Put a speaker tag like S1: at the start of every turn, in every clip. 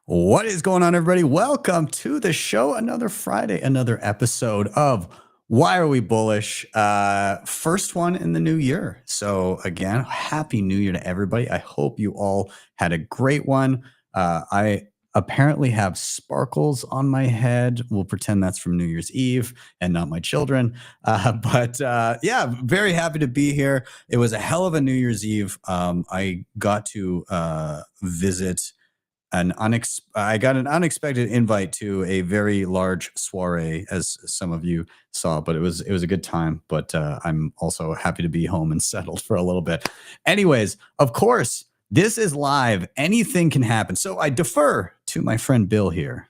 S1: What is going on, everybody? Welcome to the show. Another Friday, another episode of Why Are We Bullish? First one in the new year. So again, happy new year to everybody. I hope you all had a great one. I apparently have sparkles on my head. We'll pretend that's from New Year's Eve and not my children. But yeah, very happy to be here. It was a hell of a New Year's Eve. I got to visit I got an unexpected invite to a very large soiree, as some of you saw, but it was a good time. But I'm also happy to be home and settled for a little bit. Anyways, of course, this is live. Anything can happen. So I defer to my friend Bill here.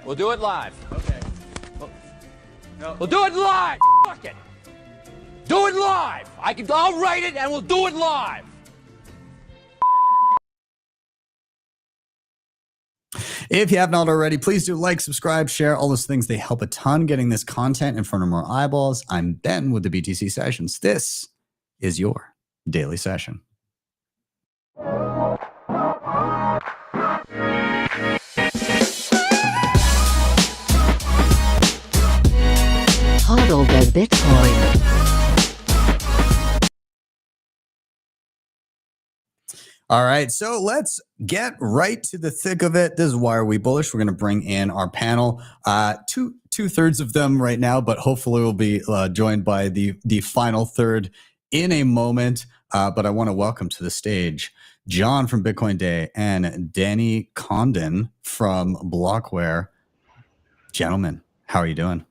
S2: We'll do it live. Okay. We'll do it live. Fuck it. Do it live. I'll write it and we'll do it live.
S1: If you have not already, please do like, subscribe, share, all those things. They help a ton getting this content in front of more eyeballs. I'm Ben with the BTC Sessions. This is your daily session.
S3: HODL the Bitcoin.
S1: All right, so let's get right to the thick of it. This is Why Are We Bullish? We're going to bring in our panel, two-thirds of them right now, but hopefully we'll be joined by the final third in a moment. But I want to welcome to the stage John from Bitcoin Day and Danny Condon from Blockware. Gentlemen, how are you doing?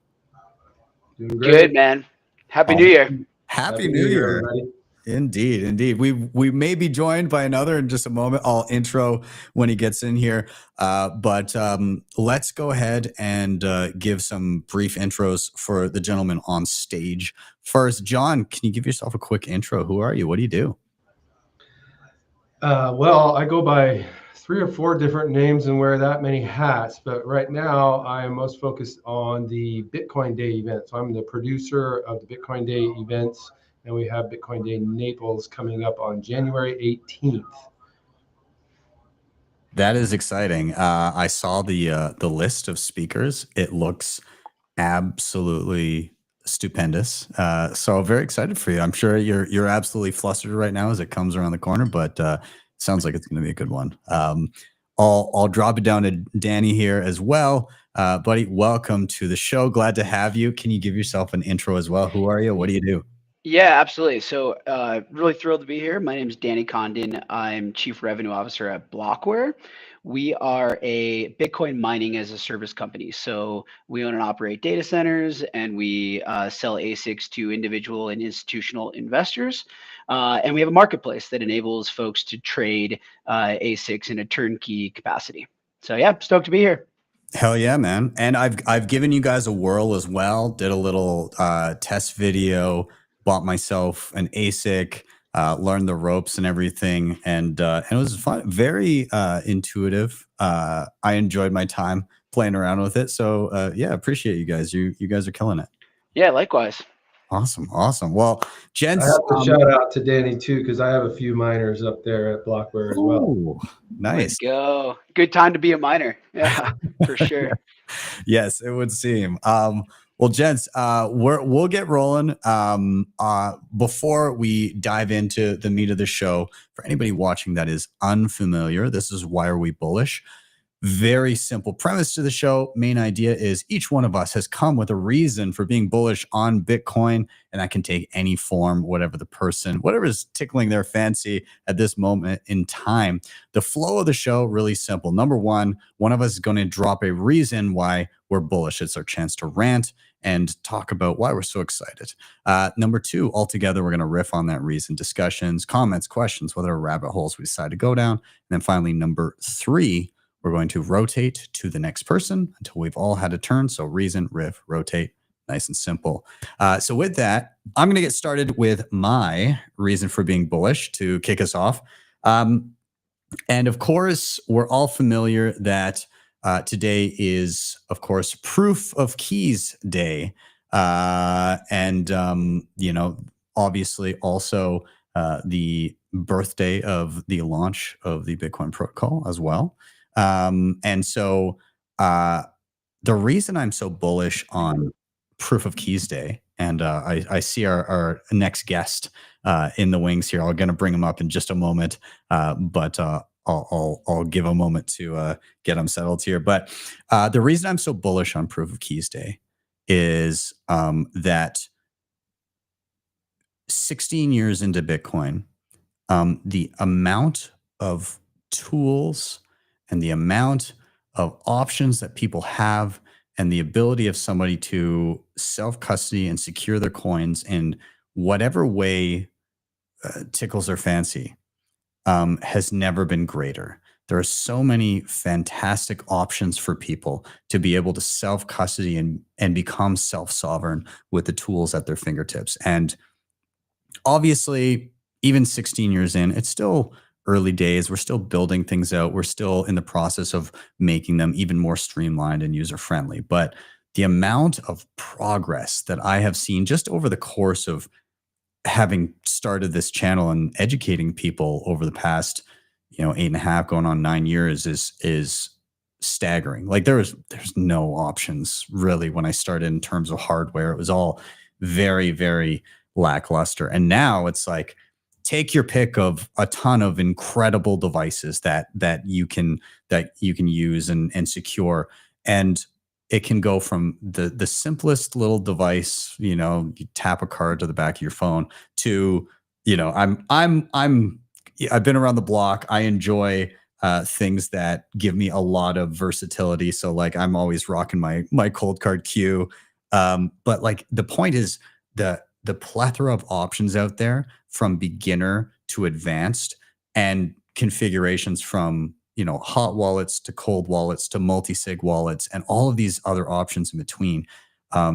S4: Doing good, man. Happy New Year.
S1: Happy New Year.
S4: Everybody.
S1: Indeed. We may be joined by another in just a moment. I'll intro when he gets in here. But let's go ahead and give some brief intros for the gentleman on stage. First, John, can you give yourself a quick intro? Who are you? What do you do?
S5: Well, I go by 3 or 4 different names and wear that many hats. But right now, I am most focused on the Bitcoin Day event. So I'm the producer of the Bitcoin Day events. And we have Bitcoin Day Naples coming up on January 18th.
S1: That is exciting. I saw the list of speakers. It looks absolutely stupendous. So very excited for you. I'm sure you're absolutely flustered right now as it comes around the corner, but sounds like it's going to be a good one. I'll drop it down to Danny here as well. Buddy, welcome to the show. Glad to have you. Can you give yourself an intro as well? Who are you? What do you do?
S4: Yeah, absolutely. So really thrilled to be here. My name is Danny Condon. I'm Chief Revenue Officer at Blockware. We are a Bitcoin mining as a service company. So we own and operate data centers, and we sell ASICs to individual and institutional investors. And we have a marketplace that enables folks to trade ASICs in a turnkey capacity. So yeah, stoked to be here.
S1: Hell yeah, man. And I've given you guys a whirl as well. Did a little test video. Bought myself an ASIC, learned the ropes and everything, and it was fun, very intuitive. I enjoyed my time playing around with it. So yeah, appreciate you guys. You guys are killing it.
S4: Yeah, likewise.
S1: Awesome. Well, gents,
S5: I have to shout out to Danny too, because I have a few miners up there at Blockware as well.
S1: Ooh, nice.
S4: Let's go. Good time to be a miner. Yeah, for sure.
S1: Yes, it would seem. Well, gents, we'll get rolling. Before we dive into the meat of the show, for anybody watching that is unfamiliar, this is Why Are We Bullish? Very simple premise to the show. Main idea is each one of us has come with a reason for being bullish on Bitcoin, and that can take any form, whatever is tickling their fancy at this moment in time. The flow of the show, really simple. Number one of us is going to drop a reason why we're bullish. It's our chance to rant and talk about why we're so excited. Number 2, altogether, we're going to riff on that reason, discussions, comments, questions, whether rabbit holes we decide to go down. And then finally, number 3, we're going to rotate to the next person until we've all had a turn. So reason, riff, rotate, nice and simple. So with that, I'm going to get started with my reason for being bullish to kick us off. And of course, we're all familiar that today is, of course, Proof of Keys Day. Obviously also the birthday of the launch of the Bitcoin protocol as well. And so the reason I'm so bullish on Proof of Keys Day, and I see our next guest in the wings here. I'm going to bring him up in just a moment, but I'll give a moment to get him settled here. But the reason I'm so bullish on Proof of Keys Day is that 16 years into Bitcoin, the amount of tools and the amount of options that people have and the ability of somebody to self-custody and secure their coins in whatever way tickles their fancy has never been greater. There are so many fantastic options for people to be able to self-custody and become self-sovereign with the tools at their fingertips. And obviously, even 16 years in, it's still early days. We're still building things out. We're still in the process of making them even more streamlined and user-friendly. But the amount of progress that I have seen just over the course of having started this channel and educating people over the past, 8.5 going on 9 years is staggering. Like there's no options really when I started in terms of hardware. It was all very, very lackluster. And now it's like, take your pick of a ton of incredible devices that you can use and secure. And it can go from the simplest little device, you tap a card to the back of your phone to, I've been around the block. I enjoy things that give me a lot of versatility. So like I'm always rocking my cold card queue. But like the point is the plethora of options out there from beginner to advanced and configurations from, hot wallets to cold wallets to multisig wallets and all of these other options in between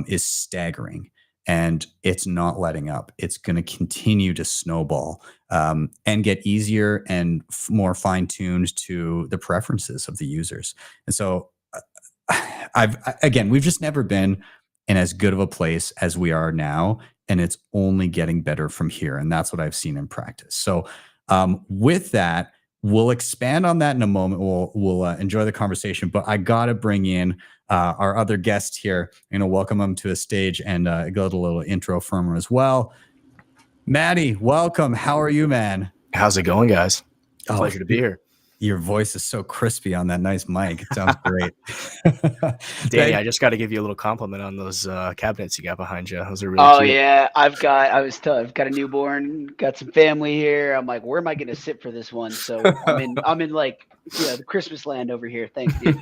S1: is staggering. And it's not letting up. It's going to continue to snowball and get easier and more fine-tuned to the preferences of the users. And so we've just never been in as good of a place as we are now. And it's only getting better from here. And that's what I've seen in practice. So with that, we'll expand on that in a moment. We'll enjoy the conversation. But I got to bring in our other guest here. Welcome him to a stage and go to a little intro from her as well. Matty, welcome. How are you, man?
S3: How's it going, guys? Pleasure to be here.
S1: Your voice is so crispy on that nice mic. It sounds great.
S3: Danny, I just got to give you a little compliment on those cabinets you got behind you. Those are really cute.
S4: Yeah, I've got a newborn, got some family here. I'm like, where am I going to sit for this one? So I'm in like the Christmas land over here. Thanks, dude.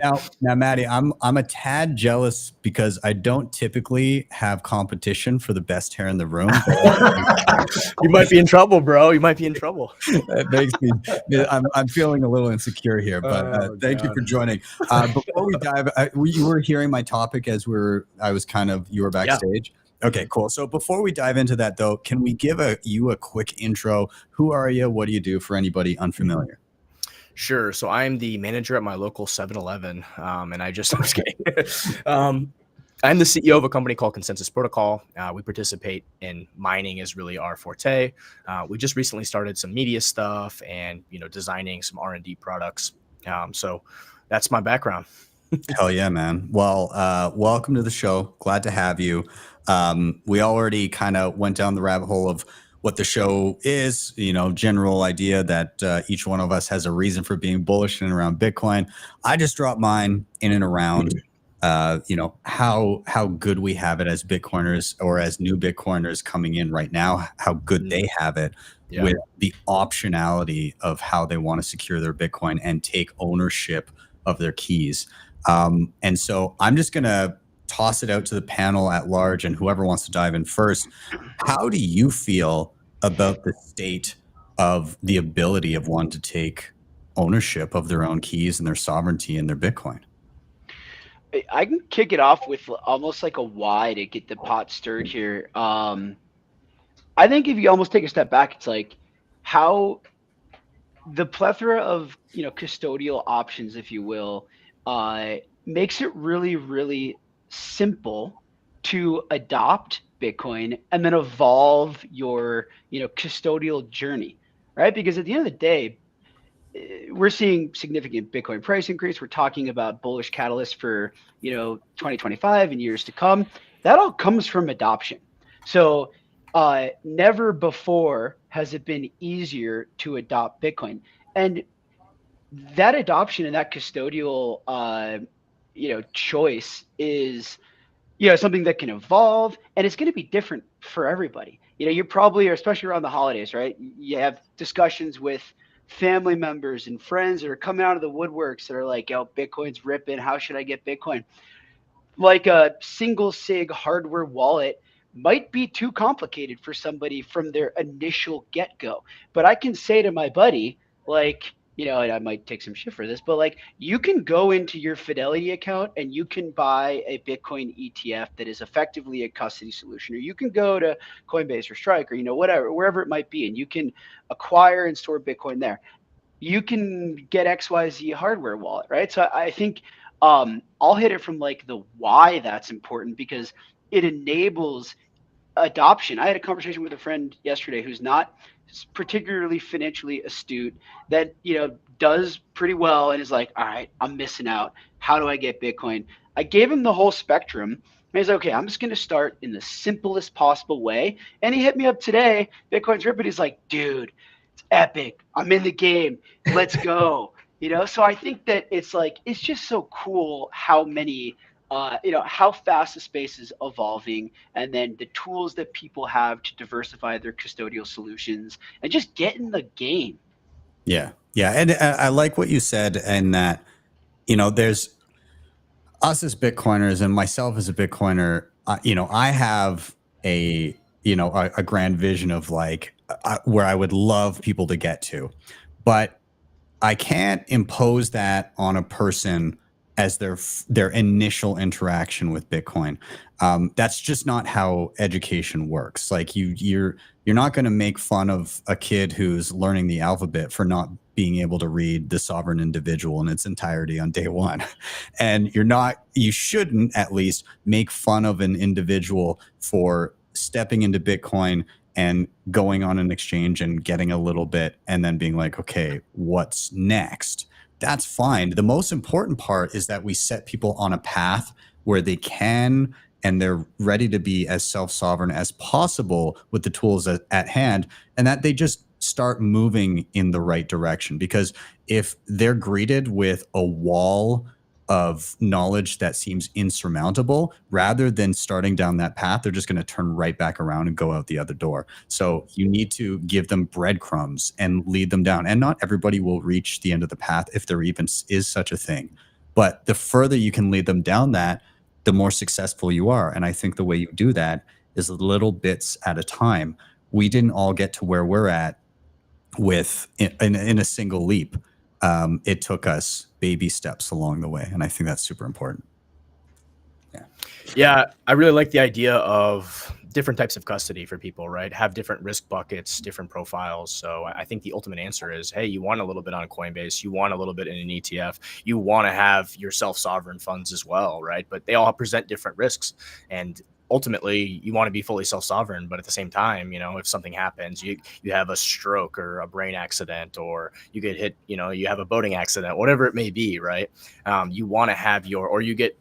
S1: Now, Matty, I'm a tad jealous because I don't typically have competition for the best hair in the room.
S3: You might be in trouble, bro. You might be in trouble.
S1: That makes me. I'm feeling a little insecure here, but thank you for joining. Before we dive, you were hearing my topic as you were backstage. Yeah. Okay, cool. So before we dive into that, though, can we give you a quick intro? Who are you? What do you do for anybody unfamiliar?
S3: Sure. So I'm the manager at my local 7-Eleven, and I'm just kidding. I'm the CEO of a company called Consensus Protocol. We participate in mining is really our forte. We just recently started some media stuff and, designing some R&D products. So that's my background.
S1: Hell yeah, man. Well, welcome to the show. Glad to have you. We already kind of went down the rabbit hole of what the show is, general idea that each one of us has a reason for being bullish in and around Bitcoin. I just dropped mine in and around how good we have it as Bitcoiners or as new Bitcoiners coming in right now, how good they have it with the optionality of how they want to secure their Bitcoin and take ownership of their keys. And so I'm just going to toss it out to the panel at large and whoever wants to dive in first. How do you feel about the state of the ability of one to take ownership of their own keys and their sovereignty and their Bitcoin?
S4: I can kick it off with almost like a why to get the pot stirred here. I think if you almost take a step back, it's like how the plethora of custodial options, if you will, makes it really, really simple to adopt Bitcoin and then evolve your custodial journey, right? Because at the end of the day, we're seeing significant Bitcoin price increase. We're talking about bullish catalysts for 2025 and years to come. That all comes from adoption. So never before has it been easier to adopt Bitcoin, and that adoption and that custodial choice is something that can evolve, and it's going to be different for everybody. You probably, especially around the holidays, right? You have discussions with family members and friends that are coming out of the woodworks that are like, yo, Bitcoin's ripping. How should I get Bitcoin? Like a single sig hardware wallet might be too complicated for somebody from their initial get-go. But I can say to my buddy, like, and I might take some shit for this, but like, you can go into your Fidelity account and you can buy a Bitcoin ETF that is effectively a custody solution, or you can go to Coinbase or Strike or, whatever, wherever it might be, and you can acquire and store Bitcoin there. You can get XYZ hardware wallet, right? So I think I'll hit it from like the why that's important, because it enables adoption. I had a conversation with a friend yesterday who's not particularly financially astute, that does pretty well, and is like, all right, I'm missing out. How do I get Bitcoin? I gave him the whole spectrum, and he's like, okay, I'm just going to start in the simplest possible way. And he hit me up today. Bitcoin's ripping. He's like, dude, it's epic. I'm in the game. Let's go. So I think that it's just so cool how many how fast the space is evolving, and then the tools that people have to diversify their custodial solutions and just get in the game.
S1: Yeah. Yeah. And I like what you said, and that, there's us as Bitcoiners and myself as a Bitcoiner, I have a grand vision of like where I would love people to get to, but I can't impose that on a person as their initial interaction with Bitcoin. That's just not how education works. Like you're not going to make fun of a kid who's learning the alphabet for not being able to read The Sovereign Individual in its entirety on day one. And you shouldn't at least make fun of an individual for stepping into Bitcoin and going on an exchange and getting a little bit and then being like, okay, what's next? That's fine. The most important part is that we set people on a path where they can and they're ready to be as self-sovereign as possible with the tools at hand, and that they just start moving in the right direction. Because if they're greeted with a wall of knowledge that seems insurmountable, rather than starting down that path, they're just going to turn right back around and go out the other door. So you need to give them breadcrumbs and lead them down. And not everybody will reach the end of the path, if there even is such a thing. But the further you can lead them down that, the more successful you are. And I think the way you do that is little bits at a time. We didn't all get to where we're at in a single leap. It took us baby steps along the way, and I think that's super important.
S3: Yeah, I really like the idea of different types of custody for people, right? Have different risk buckets, different profiles. So I think the ultimate answer is, hey, you want a little bit on Coinbase, you want a little bit in an ETF, you want to have your self-sovereign funds as well, right? But they all present different risks, and ultimately you want to be fully self-sovereign, but at the same time, if something happens, you have a stroke or a brain accident, or you get hit, you have a boating accident, whatever it may be, right? You want to have or you get,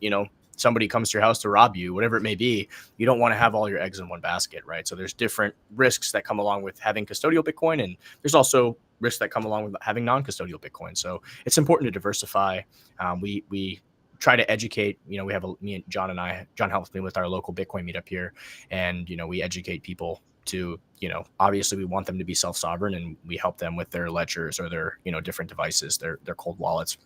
S3: somebody comes to your house to rob you, whatever it may be, you don't want to have all your eggs in one basket, right? So there's different risks that come along with having custodial Bitcoin, and there's also risks that come along with having non-custodial Bitcoin. So it's important to diversify. We try to educate, we have John helps me with our local Bitcoin meetup here. And, we educate people to, obviously we want them to be self-sovereign, and we help them with their ledgers or their, different devices, their cold wallets.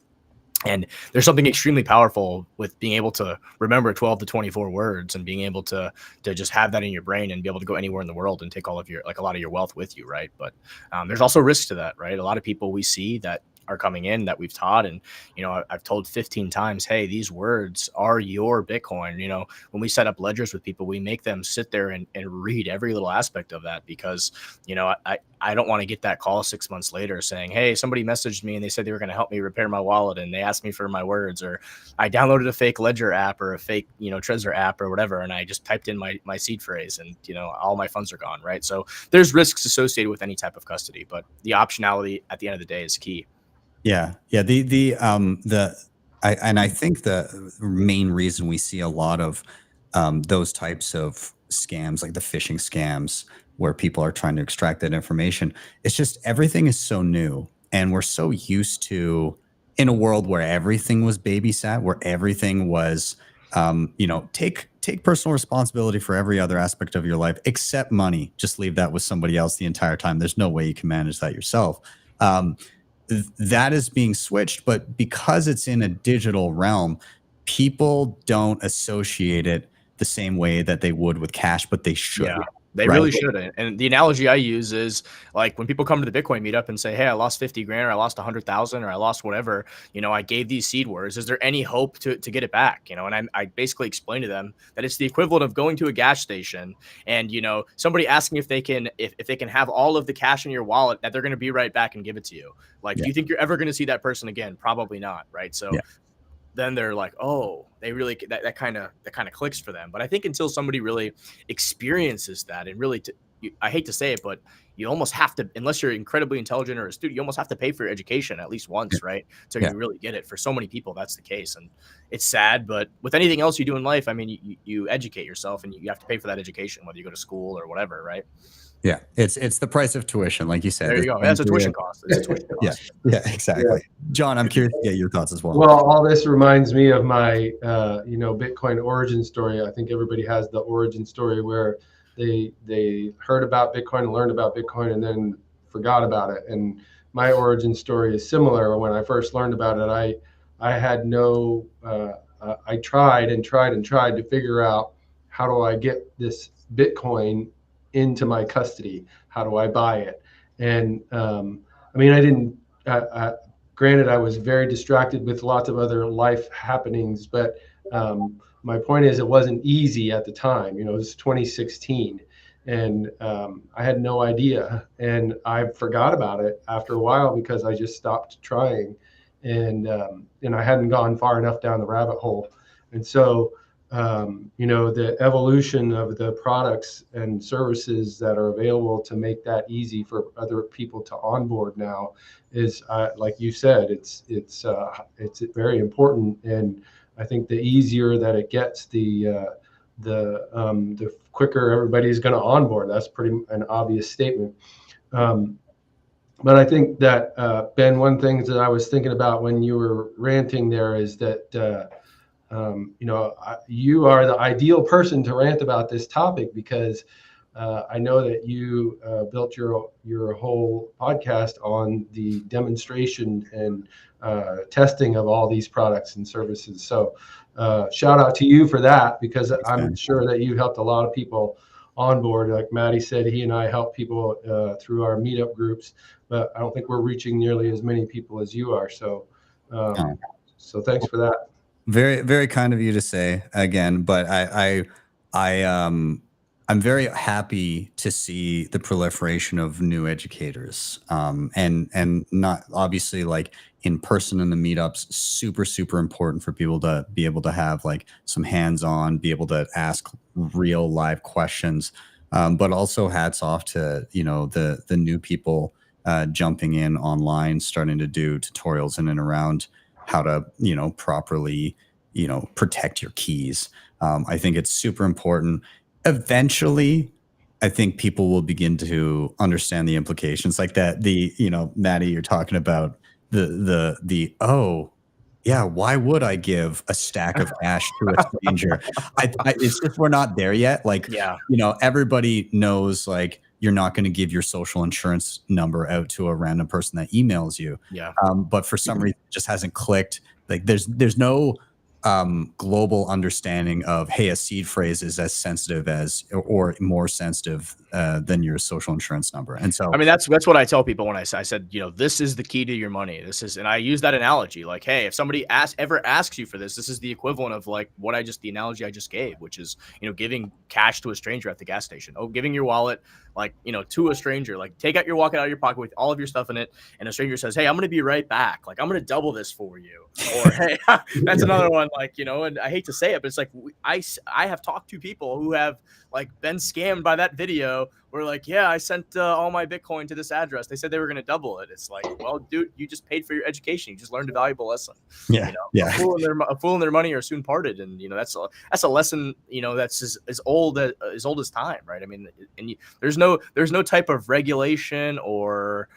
S3: And there's something extremely powerful with being able to remember 12 to 24 words and being able to just have that in your brain and be able to go anywhere in the world and take all of your, a lot of your wealth with you, right? But there's also risks to that, right? A lot of people we see that are coming in that we've taught, and I've told 15 times, hey, these words are your Bitcoin. When we set up ledgers with people, we make them sit there and read every little aspect of that, because I don't want to get that call 6 months later saying, hey, somebody messaged me and they said they were going to help me repair my wallet, and they asked me for my words, or I downloaded a fake ledger app or a fake Trezor app or whatever, and I just typed in my seed phrase, and all my funds are gone, right? So there's risks associated with any type of custody, but the optionality at the end of the day is key.
S1: Yeah. I think the main reason we see a lot of those types of scams, like the phishing scams, where people are trying to extract that information, it's just everything is so new, and we're so used to, in a world where everything was babysat, where everything was, take personal responsibility for every other aspect of your life except money. Just leave that with somebody else the entire time. There's no way you can manage that yourself. That is being switched, but because it's in a digital realm, people don't associate it the same way that they would with cash, but they should.
S3: Yeah, they
S1: right?
S3: really should. And the analogy I use is like when people come to the Bitcoin meetup and say, hey, I lost 50 grand, or I lost 100,000, or I lost whatever, I gave these seed words. Is there any hope to get it back? And I basically explain to them that it's the equivalent of going to a gas station and, somebody asking if they can have all of the cash in your wallet, that they're going to be right back and give it to you. Like, do you think you're ever going to see that person again? Probably not. Right. So then they're like, oh, they really, that kind of clicks for them. But I think until somebody really experiences that, and really, I hate to say it, but you almost have to, unless you're incredibly intelligent or astute, you almost have to pay for your education at least once, right? So you really get it. For so many people, that's the case. And it's sad, but with anything else you do in life, I mean, you educate yourself, and you have to pay for that education, whether you go to school or whatever, right?
S1: Yeah, it's the price of tuition, like you said.
S3: There you go. That's a tuition cost. It's a tuition cost.
S1: Yeah, exactly. John, I'm curious to get your thoughts as well.
S5: Well, all this reminds me of my, Bitcoin origin story. I think everybody has the origin story where they heard about Bitcoin and learned about Bitcoin and then forgot about it. And my origin story is similar. When I first learned about it, I had no, I tried to figure out, how do I get this Bitcoin into my custody? How do I buy it? And I didn't, granted, I was very distracted with lots of other life happenings, but my point is, it wasn't easy at the time. It was 2016, and I had no idea, and I forgot about it after a while because I just stopped trying, and I hadn't gone far enough down the rabbit hole. And so the evolution of the products and services that are available to make that easy for other people to onboard now is, like you said, it's very important. And I think the easier that it gets, the quicker everybody's going to onboard. That's pretty an obvious statement. But I think that, Ben, one thing that I was thinking about when you were ranting there is that, you are the ideal person to rant about this topic, because I know that you built your whole podcast on the demonstration and testing of all these products and services. So shout out to you for that, because I'm sure that you helped a lot of people on board. Like Matty said, he and I help people through our meetup groups, but I don't think we're reaching nearly as many people as you are. So so thanks for that.
S1: Very, very kind of you to say again, but I'm very happy to see the proliferation of new educators, and not obviously like in person in the meetups. Super important for people to be able to have like some hands-on, be able to ask real live questions, but also hats off to the new people jumping in online, starting to do tutorials in and around how to properly protect your keys. I think it's super important. Eventually I think people will begin to understand the implications, like that. Matty, you're talking about the oh yeah, why would I give a stack of cash to a stranger? It's just, we're not there yet. Like, everybody knows, like, you're not going to give your social insurance number out to a random person that emails you.
S3: Yeah.
S1: But for some reason, it just hasn't clicked. Like, there's no global understanding of, hey, a seed phrase is as sensitive as, or more sensitive than your social insurance number. And so,
S3: I mean, that's what I tell people when I said, this is the key to your money. This is, and I use that analogy, like, hey, if somebody ever asks you for this is the equivalent of like the analogy I just gave, which is, giving cash to a stranger at the gas station. Oh, giving your wallet, like, to a stranger, like, take out your wallet out of your pocket with all of your stuff in it, and a stranger says, hey, I'm going to be right back. Like, I'm going to double this for you. Or, hey, that's another one, like, and I hate to say it, but it's like, I have talked to people who have, like, been scammed by that video we're like, yeah, I sent all my Bitcoin to this address. They said they were going to double it. It's like, well, dude, you just paid for your education. You just learned a valuable lesson.
S1: Yeah,
S3: you know,
S1: yeah.
S3: A fool and their money are soon parted, and you know that's a lesson. You know, that's as old as time, right? I mean, and there's no type of regulation or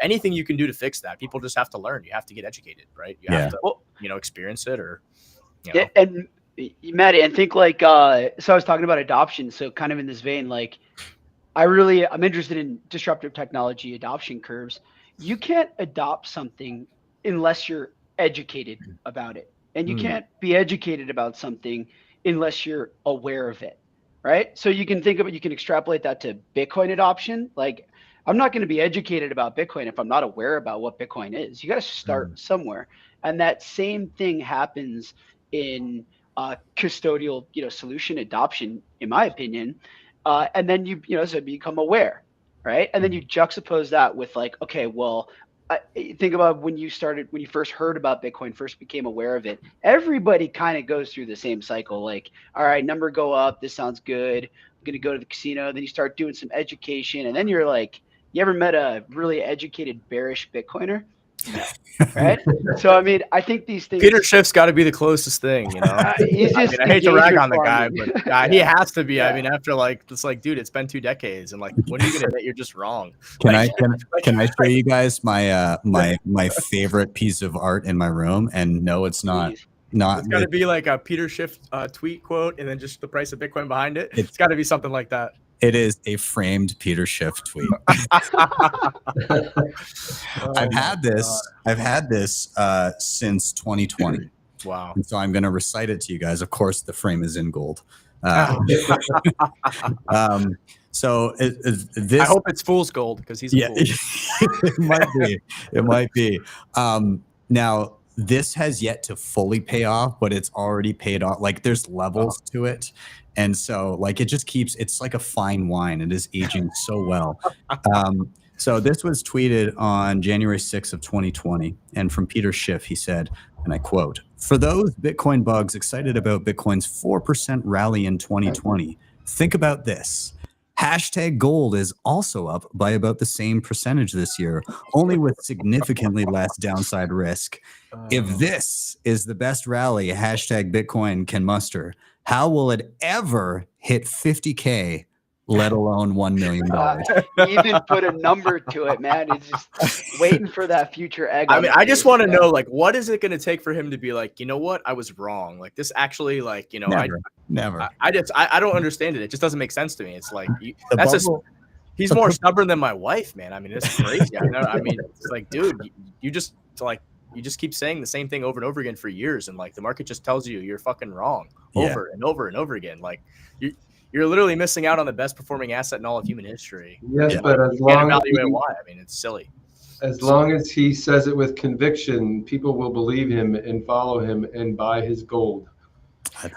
S3: anything you can do to fix that. People just have to learn. You have to get educated, right? You have to, you know, experience it or. You know.
S4: And Matty, and think like, so I was talking about adoption. So kind of in this vein, like I'm interested in disruptive technology adoption curves. You can't adopt something unless you're educated about it. And you can't be educated about something unless you're aware of it. Right. So you can you can extrapolate that to Bitcoin adoption. Like, I'm not going to be educated about Bitcoin if I'm not aware about what Bitcoin is. You got to start somewhere. And that same thing happens in custodial, you know, solution adoption, in my opinion. And then you become aware, right? And then you juxtapose that with like, okay, well, think about when you first heard about Bitcoin, first became aware of it. Everybody kind of goes through the same cycle. Like, all right, number go up. This sounds good. I'm going to go to the casino. Then you start doing some education. And then you're like, you ever met a really educated bearish Bitcoiner? Right. So I mean, I think these things.
S3: Peter Schiff's got to be the closest thing, you know. I hate to rag on the guy, but he has to be. Yeah. I mean, after like it's like, dude, it's been 2 decades, and like, when are you gonna admit you're just wrong?
S1: Can I show you guys my my favorite piece of art in my room? And no, it's not.
S3: It's got to be like a Peter Schiff tweet quote, and then just the price of Bitcoin behind it. It's got to be something like that.
S1: It is a framed Peter Schiff tweet. I've had this since 2020.
S3: Wow.
S1: And so I'm going to recite it to you guys. Of course, the frame is in gold. So this.
S3: I hope it's fool's gold because he's a fool.
S1: It might be. Now, this has yet to fully pay off, but it's already paid off. Like, there's levels to it. And so like, it's like a fine wine. It is aging so well. So this was tweeted on January 6th of 2020. And from Peter Schiff, he said, and I quote, "For those Bitcoin bugs excited about Bitcoin's 4% rally in 2020, think about this. Hashtag gold is also up by about the same percentage this year, only with significantly less downside risk. If this is the best rally hashtag Bitcoin can muster, how will it ever hit 50K, let alone $1 million?"
S4: Even put a number to it, man. It's just waiting for that future egg.
S3: I mean, I just want to know, like, what is it going to take for him to be like, you know what, I was wrong. Like, this actually, like, you know,
S1: Never.
S3: I don't understand it. It just doesn't make sense to me. It's like, he's more stubborn than my wife, man. I mean, it's crazy. I mean, it's like, dude, you just keep saying the same thing over and over again for years, and like the market just tells you you're fucking wrong over and over and over again. Like you're literally missing out on the best performing asset in all of human history.
S5: Yes, but as long as
S3: why? I mean, it's silly.
S5: As long as he says it with conviction, people will believe him and follow him and buy his gold.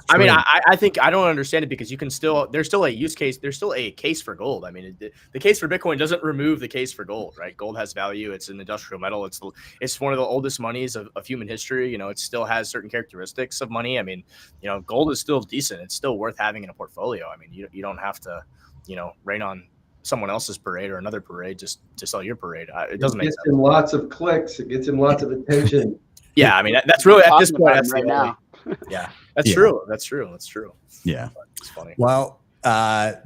S3: I mean, I think I don't understand it because there's still a use case. There's still a case for gold. I mean, the case for Bitcoin doesn't remove the case for gold, right? Gold has value. It's an industrial metal. It's one of the oldest monies of human history. You know, it still has certain characteristics of money. I mean, you know, gold is still decent. It's still worth having in a portfolio. I mean, you don't have to, you know, rain on someone else's parade or another parade just to sell your parade. It doesn't make sense.
S5: It gets him lots of clicks. It gets him lots of attention.
S3: Yeah, I mean, that's really at this point. That's
S4: right now.
S3: Yeah, that's true. That's true.
S1: Yeah,
S3: it's funny.
S1: Well,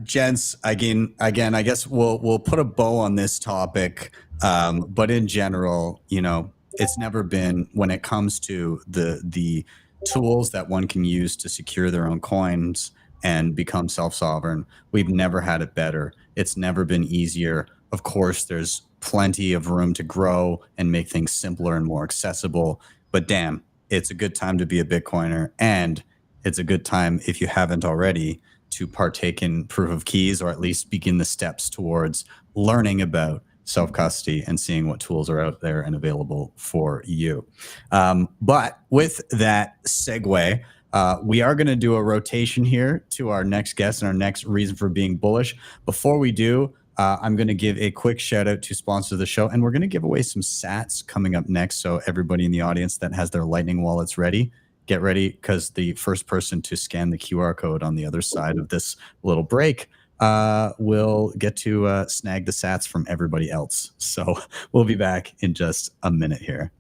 S1: gents, again, I guess we'll put a bow on this topic. But in general, you know, it's never been, when it comes to the tools that one can use to secure their own coins and become self-sovereign, we've never had it better. It's never been easier. Of course, there's plenty of room to grow and make things simpler and more accessible. But damn, it's a good time to be a Bitcoiner, and it's a good time, if you haven't already, to partake in proof of keys, or at least begin the steps towards learning about self-custody and seeing what tools are out there and available for you. But with that segue, we are going to do a rotation here to our next guest and our next reason for being bullish. Before we do, I'm going to give a quick shout out to sponsor the show, and we're going to give away some sats coming up next. So everybody in the audience that has their Lightning wallets ready, get ready, because the first person to scan the QR code on the other side of this little break will get to snag the sats from everybody else. So we'll be back in just a minute here.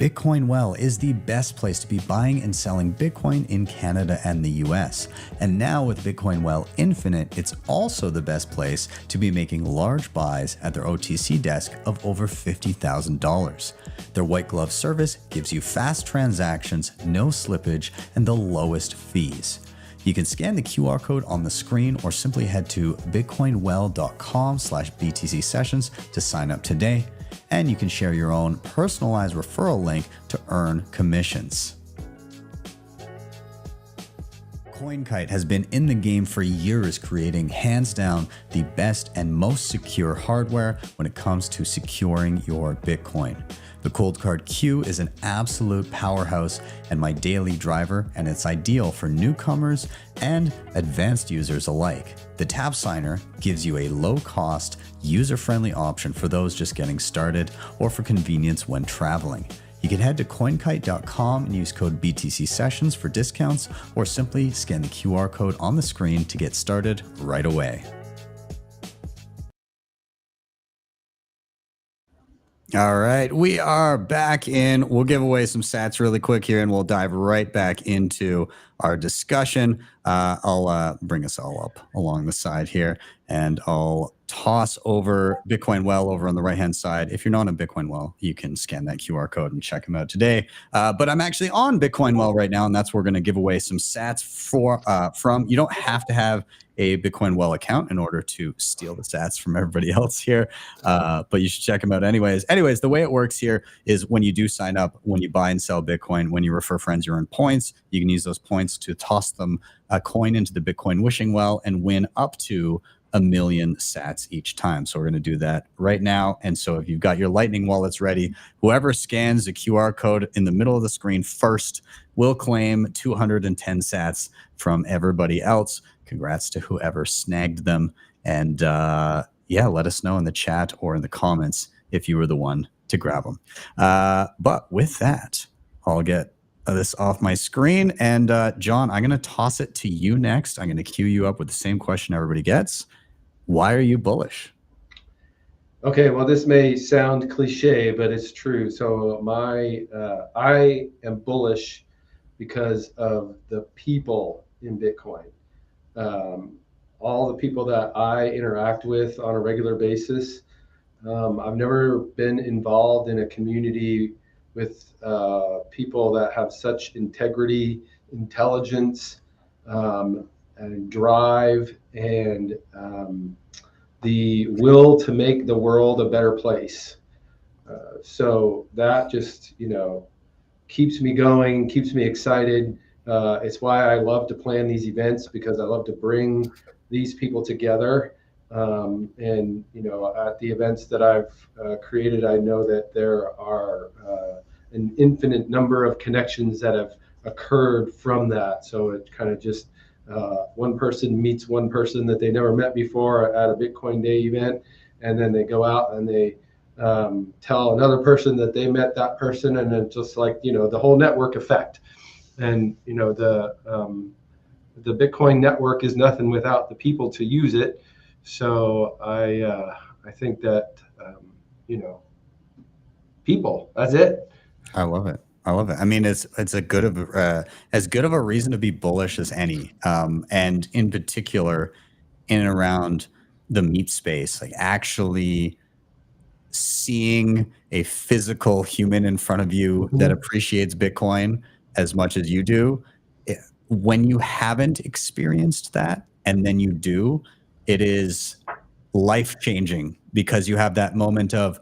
S1: Bitcoin Well is the best place to be buying and selling Bitcoin in Canada and the US. And now with Bitcoin Well Infinite, it's also the best place to be making large buys at their OTC desk of over $50,000. Their white glove service gives you fast transactions, no slippage, and the lowest fees. You can scan the QR code on the screen or simply head to bitcoinwell.com/btcsessions to sign up today. And you can share your own personalized referral link to earn commissions. CoinKite has been in the game for years, creating hands down the best and most secure hardware when it comes to securing your Bitcoin. The Cold Card Q is an absolute powerhouse and my daily driver, and it's ideal for newcomers and advanced users alike. The Tap Signer gives you a low-cost, user-friendly option for those just getting started or for convenience when traveling. You can head to coinkite.com and use code BTCSessions for discounts, or simply scan the QR code on the screen to get started right away. All right, we are back in. We'll give away some sats really quick here, and we'll dive right back into our discussion. I'll bring us all up along the side here, and I'll toss over Bitcoin Well over on the right-hand side. If you're not on Bitcoin Well, you can scan that QR code and check them out today. But I'm actually on Bitcoin Well right now, and that's where we're going to give away some sats from. You don't have to have a Bitcoin Well account in order to steal the sats from everybody else here, but you should check them out anyways. Anyways, the way it works here is when you do sign up, when you buy and sell Bitcoin, when you refer friends, you earn points. You can use those points to toss them a coin into the Bitcoin wishing well and win up to 1 million sats each time. So we're going to do that right now. And so if you've got your Lightning wallets ready, whoever scans the QR code in the middle of the screen first will claim 210 sats from everybody else. Congrats to whoever snagged them. And yeah, let us know in the chat or in the comments if you were the one to grab them. But with that, I'll get this off my screen. And John, I'm going to toss it to you next. I'm going to queue you up with the same question everybody gets. Why are you bullish?
S5: Okay, well, this may sound cliche, but it's true. So I am bullish because of the people in Bitcoin. All the people that I interact with on a regular basis. I've never been involved in a community with people that have such integrity, intelligence, and drive, and the will to make the world a better place. So that just, keeps me going, keeps me excited. It's why I love to plan these events, because I love to bring these people together. And, at the events that I've created, I know that there are an infinite number of connections that have occurred from that. So it kind of just one person meets one person that they never met before at a Bitcoin Day event, and then they go out and they tell another person that they met that person, and then just like, the whole network effect. And the Bitcoin network is nothing without the people to use it. So I think that people, that's it.
S1: I love it. I love it. I mean, it's as good of a reason to be bullish as any, and in particular, in and around the meat space, like actually seeing a physical human in front of you that appreciates Bitcoin as much as you do. When you haven't experienced that and then you do, it is life-changing, because you have that moment of,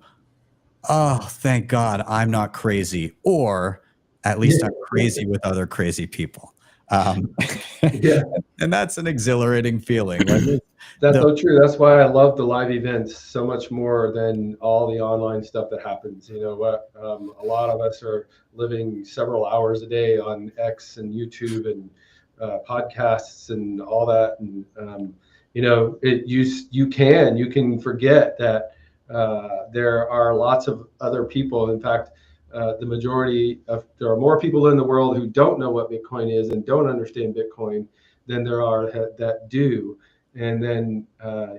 S1: oh, thank God I'm not crazy, or at least I'm crazy with other crazy people.
S5: Yeah.
S1: And that's an exhilarating feeling. Like,
S5: that's so true. That's why I love the live events so much more than all the online stuff that happens. A lot of us are living several hours a day on X and YouTube and podcasts and all that. And, you can forget that there are lots of other people. In fact, there are more people in the world who don't know what Bitcoin is and don't understand Bitcoin than there are that do. And then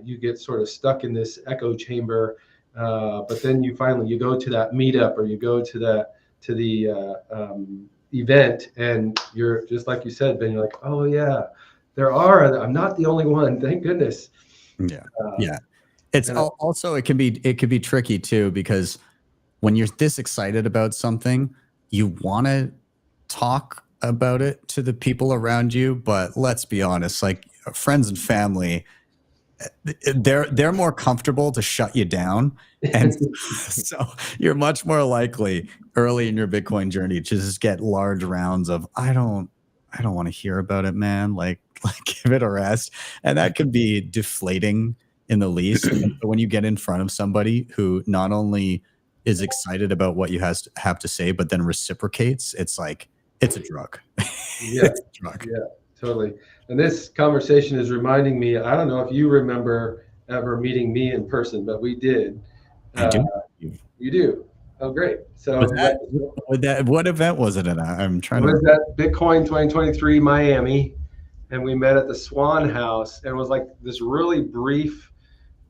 S5: you get sort of stuck in this echo chamber. But then you go to that meetup, or you go to the event, and you're just like you said, Ben, you're like, oh yeah, I'm not the only one. Thank goodness.
S1: Yeah. It's also, it can be tricky too, because when you're this excited about something, you want to talk about it to the people around you. But let's be honest, like friends and family, they're more comfortable to shut you down. And so you're much more likely early in your Bitcoin journey to just get large rounds of, I don't want to hear about it, man. Like give it a rest. And that can be deflating in the least. But when you get in front of somebody who not only is excited about what you have to say, but then reciprocates, it's like, it's a drug.
S5: Yeah.
S1: It's a drug.
S5: Yeah, totally. And this conversation is reminding me, I don't know if you remember ever meeting me in person, but we did.
S1: I do.
S5: You do. Oh, great. So
S1: what event was it in? I'm trying to.
S5: It was at Bitcoin 2023 Miami, and we met at the Swan House, and it was like this really brief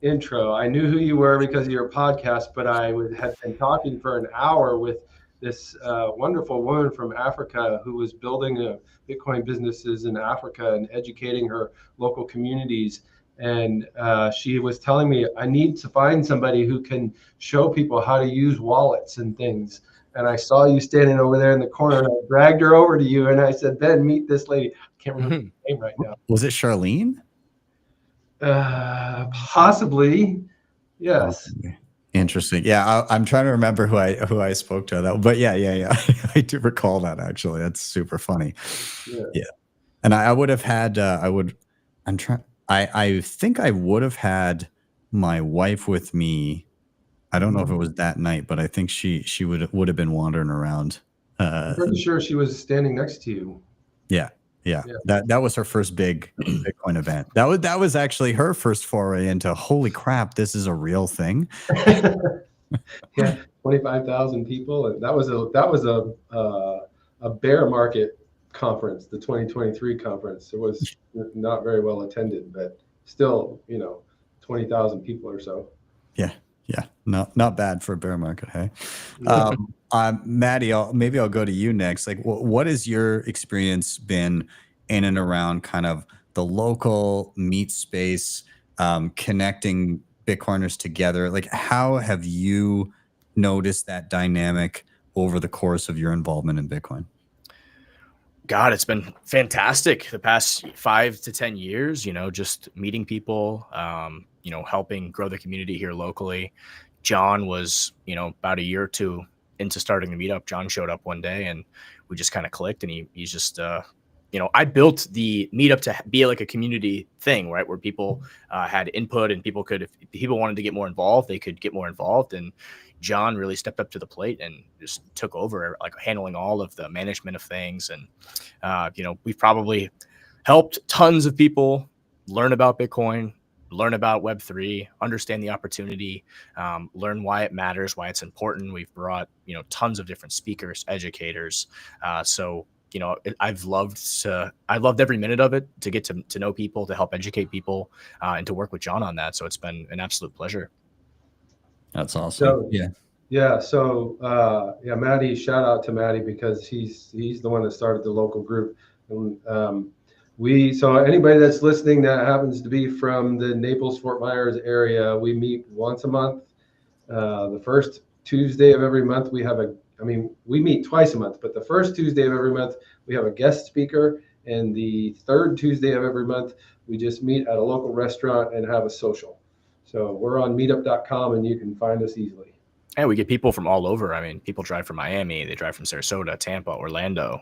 S5: intro. I knew who you were because of your podcast, but I had been talking for an hour with this wonderful woman from Africa who was building Bitcoin businesses in Africa and educating her local communities. And she was telling me, I need to find somebody who can show people how to use wallets and things. And I saw you standing over there in the corner, and I dragged her over to you, and I said, Ben, meet this lady. I can't remember her name right now.
S1: Was it Charlene?
S5: Possibly. Yes.
S1: Oh, interesting. Yeah, I'm trying to remember who I spoke to that. But yeah. I do recall that, actually. That's super funny. Yeah. And I would have had I think I would have had my wife with me. I don't know if it was that night, but I think she would have been wandering around.
S5: I'm pretty sure she was standing next to you.
S1: Yeah. That was her first big Bitcoin event. That was actually her first foray into, holy crap, this is a real thing.
S5: Yeah, 25,000 people, and that was a bear market conference, the 2023 conference. It was not very well attended, but still, 20,000 people or so.
S1: Yeah, not bad for a bear market, hey? Matty, maybe I'll go to you next. Like, what has your experience been in and around kind of the local meet space, connecting Bitcoiners together? Like, how have you noticed that dynamic over the course of your involvement in Bitcoin?
S3: God, it's been fantastic the past 5 to 10 years, just meeting people, helping grow the community here locally. John was, about a year or two into starting the meetup. John showed up one day and we just kind of clicked, and he's just, I built the meetup to be like a community thing, right? Where people had input, and people could, if people wanted to get more involved, they could get more involved. And John really stepped up to the plate and just took over, like handling all of the management of things. And, we've probably helped tons of people learn about Bitcoin, learn about Web3, understand the opportunity, learn why it matters, why it's important. We've brought, tons of different speakers, educators. So I've loved every minute of it, to get to know people, to help educate people, and to work with John on that. So it's been an absolute pleasure.
S5: That's awesome. So Matty, shout out to Matty, because he's the one that started the local group. And so anybody that's listening that happens to be from the Naples-Fort Myers area, we meet once a month. The first Tuesday of every month, we meet twice a month, but the first Tuesday of every month, we have a guest speaker. And the third Tuesday of every month, we just meet at a local restaurant and have a social. So we're on meetup.com, and you can find us easily.
S3: And we get people from all over. I mean, people drive from Miami, they drive from Sarasota, Tampa, Orlando,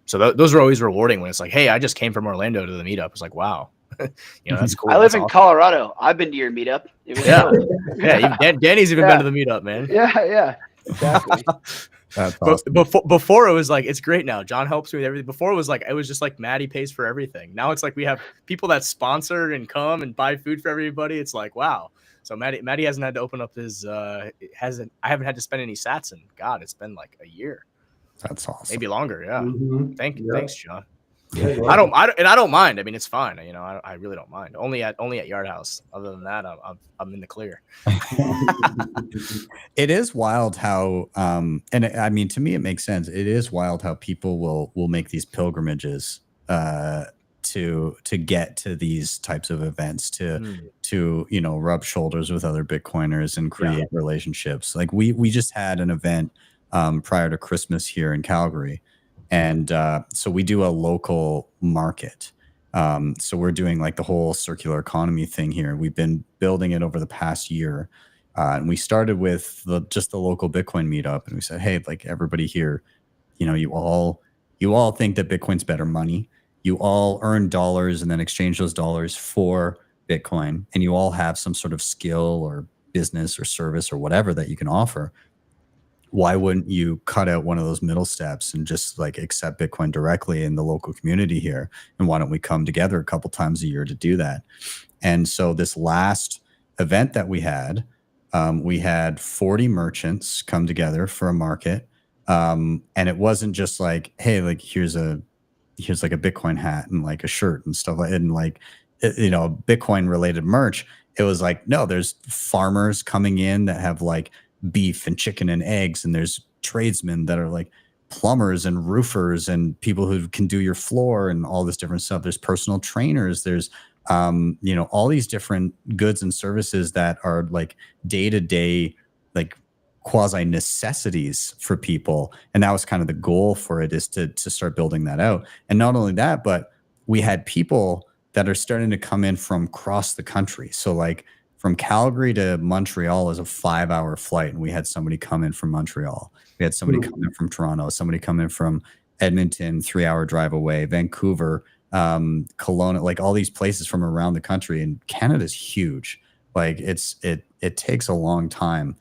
S3: So those are always rewarding when it's like, hey, I just came from Orlando to the meetup. It's like, wow, that's cool.
S4: I live in Colorado. I've been to your meetup. It was fun.
S3: Yeah. Danny's even been to the meetup, man.
S4: Yeah, exactly.
S1: That's awesome.
S3: Before it was like, it's great now. John helps me with everything. Before it was just like Matty pays for everything. Now it's like we have people that sponsor and come and buy food for everybody. It's like, wow. So Matty hasn't had to open up his I haven't had to spend any sats, and God, it's been like a year.
S1: That's awesome.
S3: Maybe longer, yeah.
S5: Mm-hmm.
S3: Thanks, John.
S5: Yeah, you're
S3: I don't
S5: welcome.
S3: mind. I mean, it's fine. You know, I really don't mind. Only at Yard House. Other than that, I'm in the clear.
S1: It is wild how, I mean, to me, it makes sense. It is wild how people will make these pilgrimages to get to these types of events, to rub shoulders with other Bitcoiners and create relationships. Like we just had an event prior to Christmas here in Calgary, and so we do a local market. So we're doing like the whole circular economy thing here. We've been building it over the past year. And we started with just the local Bitcoin meetup, and we said, hey, like everybody here, you all think that Bitcoin's better money. You all earn dollars and then exchange those dollars for Bitcoin, and you all have some sort of skill or business or service or whatever that you can offer. Why wouldn't you cut out one of those middle steps and just like accept Bitcoin directly in the local community here? And why don't we come together a couple times a year to do that? And so this last event that we had 40 merchants come together for a market. And it wasn't just like, hey, like here's like a Bitcoin hat and like a shirt and stuff like, and like, Bitcoin related merch. It was like, no, there's farmers coming in that have like beef and chicken and eggs. And there's tradesmen that are like plumbers and roofers and people who can do your floor and all this different stuff. There's personal trainers. There's, all these different goods and services that are like day-to-day, like quasi necessities for people. And that was kind of the goal for it, is to start building that out. And not only that, but we had people that are starting to come in from across the country. So like from Calgary to Montreal is a 5-hour flight. And we had somebody come in from Montreal. We had somebody come in from Toronto, somebody come in from Edmonton, 3-hour drive away, Vancouver, Kelowna, like all these places from around the country. And Canada's huge. Like it takes a long time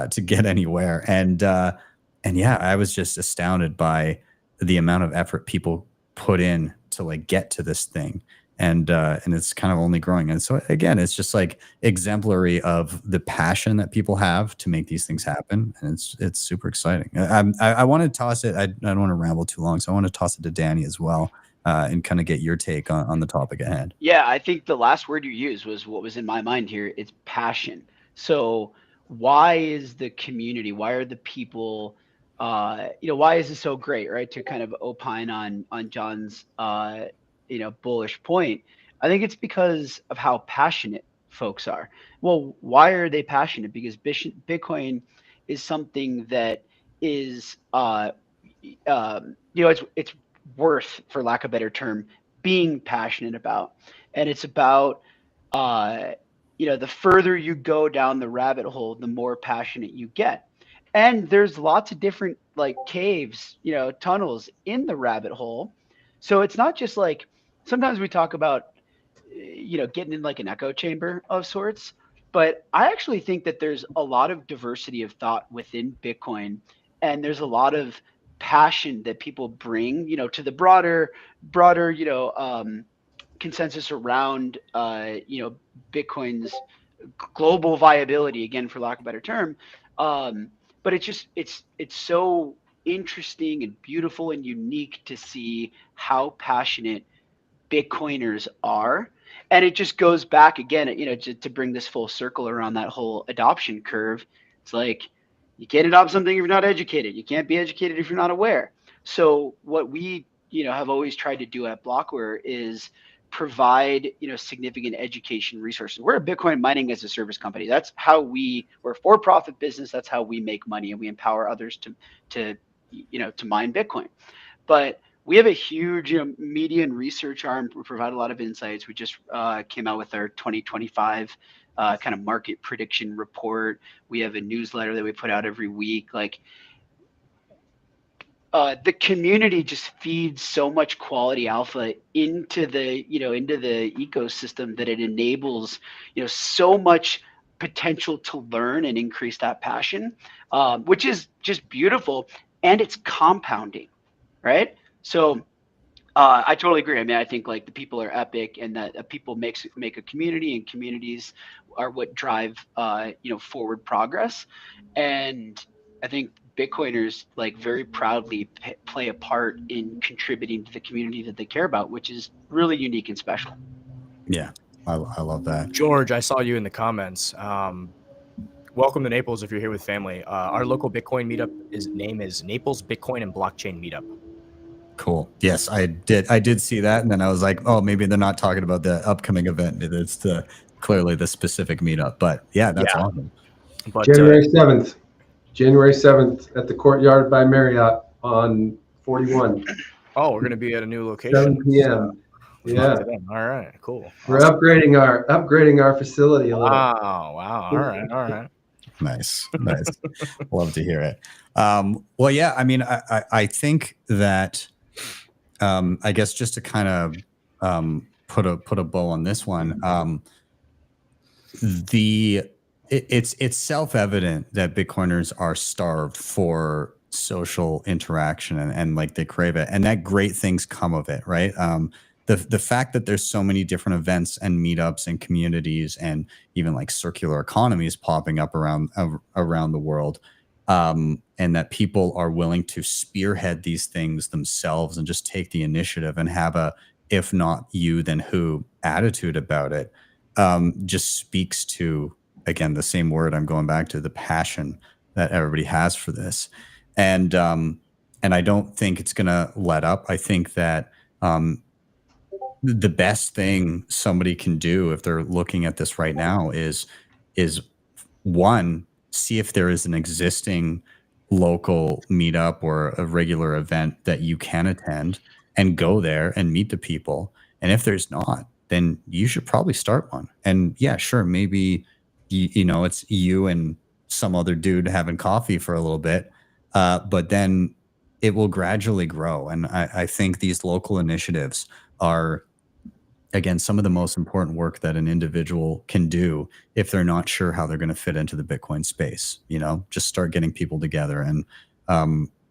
S1: to get anywhere. And yeah, I was just astounded by the amount of effort people put in to like get to this thing. And it's kind of only growing. And so again, it's just like exemplary of the passion that people have to make these things happen. And it's super exciting. I want to toss it. I don't want to ramble too long, so I want to toss it to Danny as well, and kind of get your take on the topic at hand.
S4: Yeah, I think the last word you used was what was in my mind here. It's passion. So why is the community, why are the people, why is it so great, right? To kind of opine on John's, bullish point. I think it's because of how passionate folks are. Well, why are they passionate? Because Bitcoin is something that is, it's worth, for lack of a better term, being passionate about. And it's about, the further you go down the rabbit hole, the more passionate you get. And there's lots of different like caves, tunnels in the rabbit hole. So it's not just like, sometimes we talk about, getting in like an echo chamber of sorts, but I actually think that there's a lot of diversity of thought within Bitcoin, and there's a lot of passion that people bring, to the broader, consensus around, Bitcoin's global viability, again, for lack of a better term. But it's so interesting and beautiful and unique to see how passionate Bitcoiners are. And it just goes back again, to bring this full circle around that whole adoption curve. It's like, you can't adopt something if you're not educated. You can't be educated if you're not aware. So what we, have always tried to do at Blockware is provide, significant education resources. We're a Bitcoin mining as a service company. That's how we're a for-profit business. That's how we make money, and we empower others to mine Bitcoin. But we have a huge, media and research arm. We provide a lot of insights. We just came out with our 2025 kind of market prediction report. We have a newsletter that we put out every week. Like, the community just feeds so much quality alpha into the ecosystem that it enables, so much potential to learn and increase that passion, which is just beautiful. And it's compounding, right? So I totally agree. I mean, I think like the people are epic, and that people make a community, and communities are what drive, forward progress. And I think Bitcoiners like very proudly play a part in contributing to the community that they care about, which is really unique and special.
S1: Yeah, I love that.
S3: George, I saw you in the comments. Welcome to Naples if you're here with family. Our local Bitcoin meetup name is Naples Bitcoin and Blockchain Meetup.
S1: Cool. Yes, I did see that, and then I was like, oh, maybe they're not talking about the upcoming event. It's clearly the specific meetup. But yeah, that's awesome.
S3: But
S5: January 7th. January 7th at the Courtyard by Marriott on 41.
S3: Oh, we're going to be at a new location.
S5: 7 p.m. Yeah.
S3: All right. Cool.
S5: We're upgrading our facility a little.
S3: Wow. All right.
S1: Nice. Love to hear it. Well, yeah, I mean, I think that, I guess just to kind of put a bow on this one, it's self-evident that Bitcoiners are starved for social interaction and like they crave it, and that great things come of it, right? The fact that there's so many different events and meetups and communities and even like circular economies popping up around the world, and that people are willing to spearhead these things themselves and just take the initiative and have a if not you then who attitude about it, just speaks to, again, the same word I'm going back to, the passion that everybody has for this. And I don't think it's gonna let up. I think that the best thing somebody can do if they're looking at this right now is one, see if there is an existing local meetup or a regular event that you can attend and go there and meet the people. And if there's not, then you should probably start one. And yeah, sure, maybe you know, it's you and some other dude having coffee for a little bit, but then it will gradually grow. And I think these local initiatives are, again, some of the most important work that an individual can do if they're not sure how they're going to fit into the Bitcoin space. You know, just start getting people together, and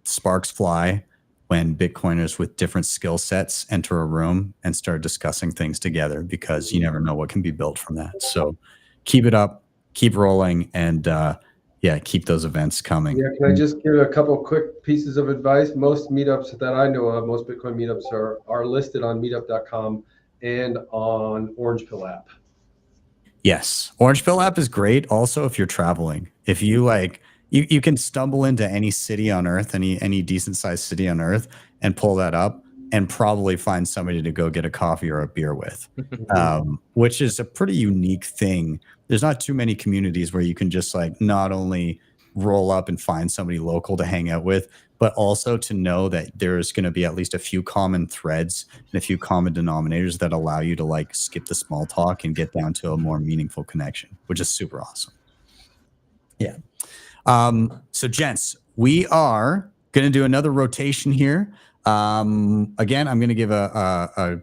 S1: sparks fly when Bitcoiners with different skill sets enter a room and start discussing things together, because you never know what can be built from that. So keep it up, keep rolling, and yeah, keep those events coming.
S5: Yeah, can I just give a couple quick pieces of advice? Most meetups that I know of, most Bitcoin meetups are listed on meetup.com and on Orange Pill app.
S1: Yes, Orange Pill app is great. Also, if you're traveling, if you like, you can stumble into any city on earth, any decent sized city on earth, and pull that up and probably find somebody to go get a coffee or a beer with, which is a pretty unique thing. There's not too many communities where you can just like not only roll up and find somebody local to hang out with, but also to know that there's going to be at least a few common threads and a few common denominators that allow you to like skip the small talk and get down to a more meaningful connection, which is super awesome. Yeah. So gents, we are going to do another rotation here. Again, I'm going to give a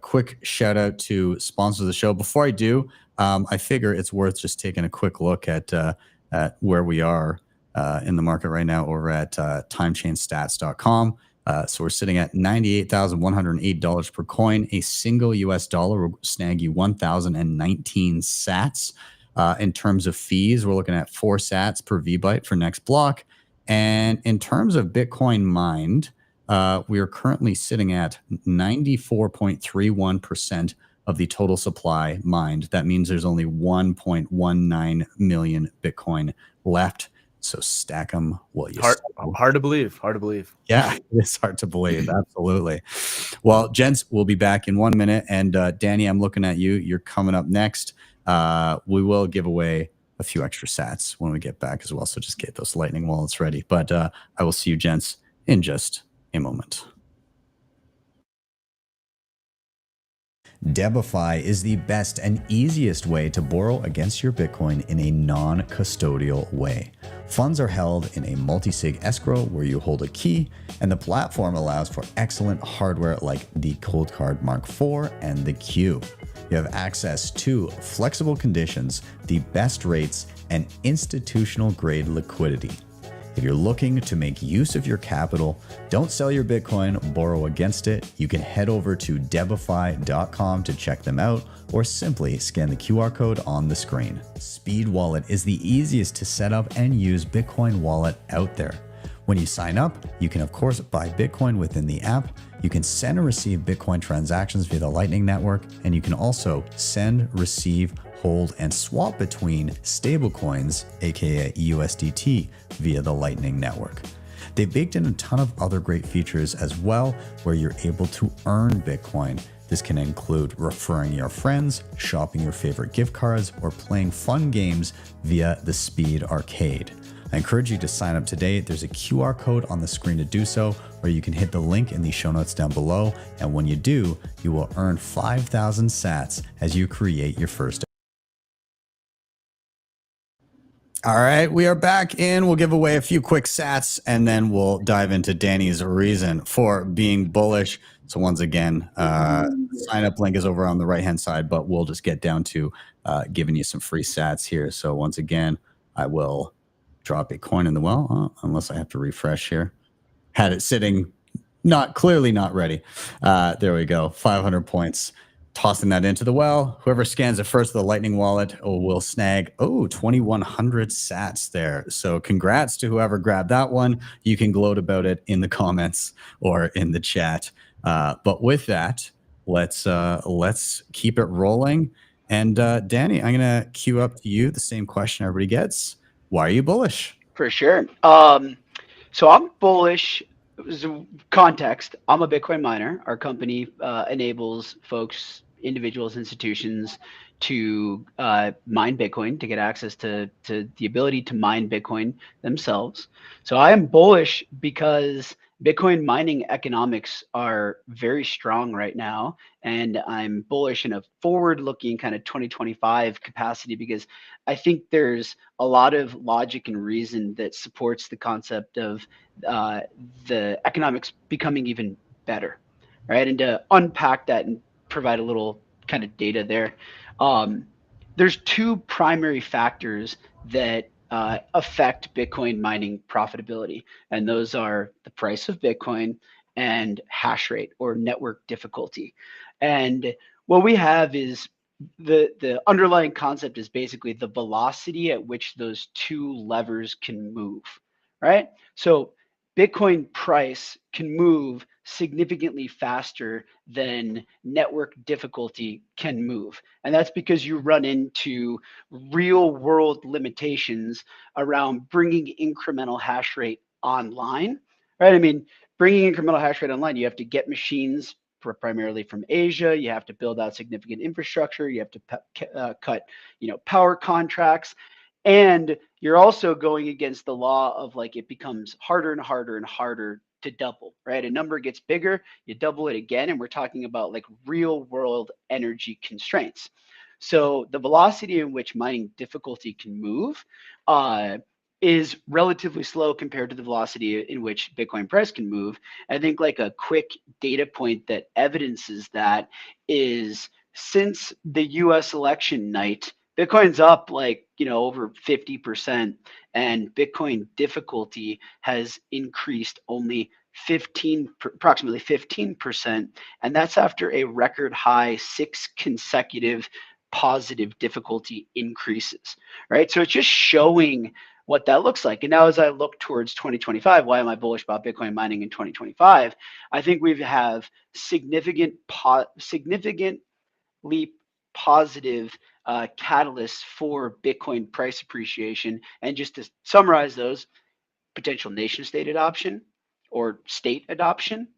S1: quick shout out to sponsors of the show. Before I do, I figure it's worth just taking a quick look at where we are in the market right now over at timechainstats.com. So we're sitting at $98,108 per coin. A single US dollar will snag you 1,019 sats. In terms of fees, we're looking at 4 sats per VByte for next block. And in terms of Bitcoin mined, we are currently sitting at 94.31% of the total supply mined. That means there's only 1.19 million Bitcoin left. So stack them while you
S3: hard to believe. Hard to believe.
S1: Yeah, it's hard to believe. Absolutely. Well, gents, we'll be back in 1 minute. And Danny, I'm looking at you. You're coming up next. We will give away a few extra sats when we get back as well. So just get those lightning wallets ready. But I will see you gents in just a moment. DEBIFI is the best and easiest way to borrow against your Bitcoin in a non-custodial way. Funds are held in a multisig escrow where you hold a key, and the platform allows for excellent hardware like the Cold Card Mark IV and the Q. You have access to flexible conditions, the best rates, and institutional grade liquidity. If you're looking to make use of your capital, don't sell your Bitcoin, borrow against it. You can head over to debify.com to check them out, or simply scan the QR code on the screen. Speed Wallet is the easiest to set up and use Bitcoin wallet out there. When you sign up, you can of course buy Bitcoin within the app. You can send and receive Bitcoin transactions via the Lightning Network, and you can also send, receive, hold, and swap between stablecoins, aka USDT, via the Lightning Network. They've baked in a ton of other great features as well, where you're able to earn Bitcoin. This can include referring your friends, shopping your favorite gift cards, or playing fun games via the Speed Arcade. I encourage you to sign up today. There's a QR code on the screen to do so, or you can hit the link in the show notes down below. And when you do, you will earn 5,000 sats as you create your first. All right, we are back in. We'll give away a few quick sats, and then we'll dive into Danny's reason for being bullish. So once again, sign up link is over on the right-hand side, but we'll just get down to giving you some free sats here. So once again, I will drop a coin in the well, unless I have to refresh here. Had it sitting, clearly not ready. There we go, 500 points. Tossing that into the well. Whoever scans it first, the Lightning wallet, will snag 2,100 sats there. So congrats to whoever grabbed that one. You can gloat about it in the comments or in the chat. But with that, let's keep it rolling. And Danny, I'm gonna queue up to you the same question everybody gets. Why are you bullish?
S4: For sure. So I'm bullish. Context, I'm a Bitcoin miner. Our company enables folks, individuals, institutions to mine Bitcoin, to get access to the ability to mine Bitcoin themselves. So I am bullish because Bitcoin mining economics are very strong right now. And I'm bullish in a forward-looking kind of 2025 capacity, because I think there's a lot of logic and reason that supports the concept of the economics becoming even better, right? And to unpack that and provide a little kind of data there, there's two primary factors that affect Bitcoin mining profitability, and those are the price of Bitcoin and hash rate, or network difficulty. And what we have is the underlying concept is basically the velocity at which those two levers can move, right? So Bitcoin price can move significantly faster than network difficulty can move. And that's because you run into real world limitations around bringing incremental hash rate online, right? I mean, bringing incremental hash rate online, you have to get machines primarily from Asia. You have to build out significant infrastructure. You have to cut, power contracts. And you're also going against the law of, like, it becomes harder and harder and harder to double, right? A number gets bigger, you double it again, and we're talking about like real world energy constraints. So the velocity in which mining difficulty can move is relatively slow compared to the velocity in which Bitcoin price can move. I think like a quick data point that evidences that is, since the US election night, Bitcoin's up like, over 50%, and Bitcoin difficulty has increased only approximately 15%. And that's after a record high 6 consecutive positive difficulty increases, right? So it's just showing what that looks like. And now as I look towards 2025, why am I bullish about Bitcoin mining in 2025? I think we have significantly positive catalysts for Bitcoin price appreciation. And just to summarize those: potential nation state adoption or state adoption,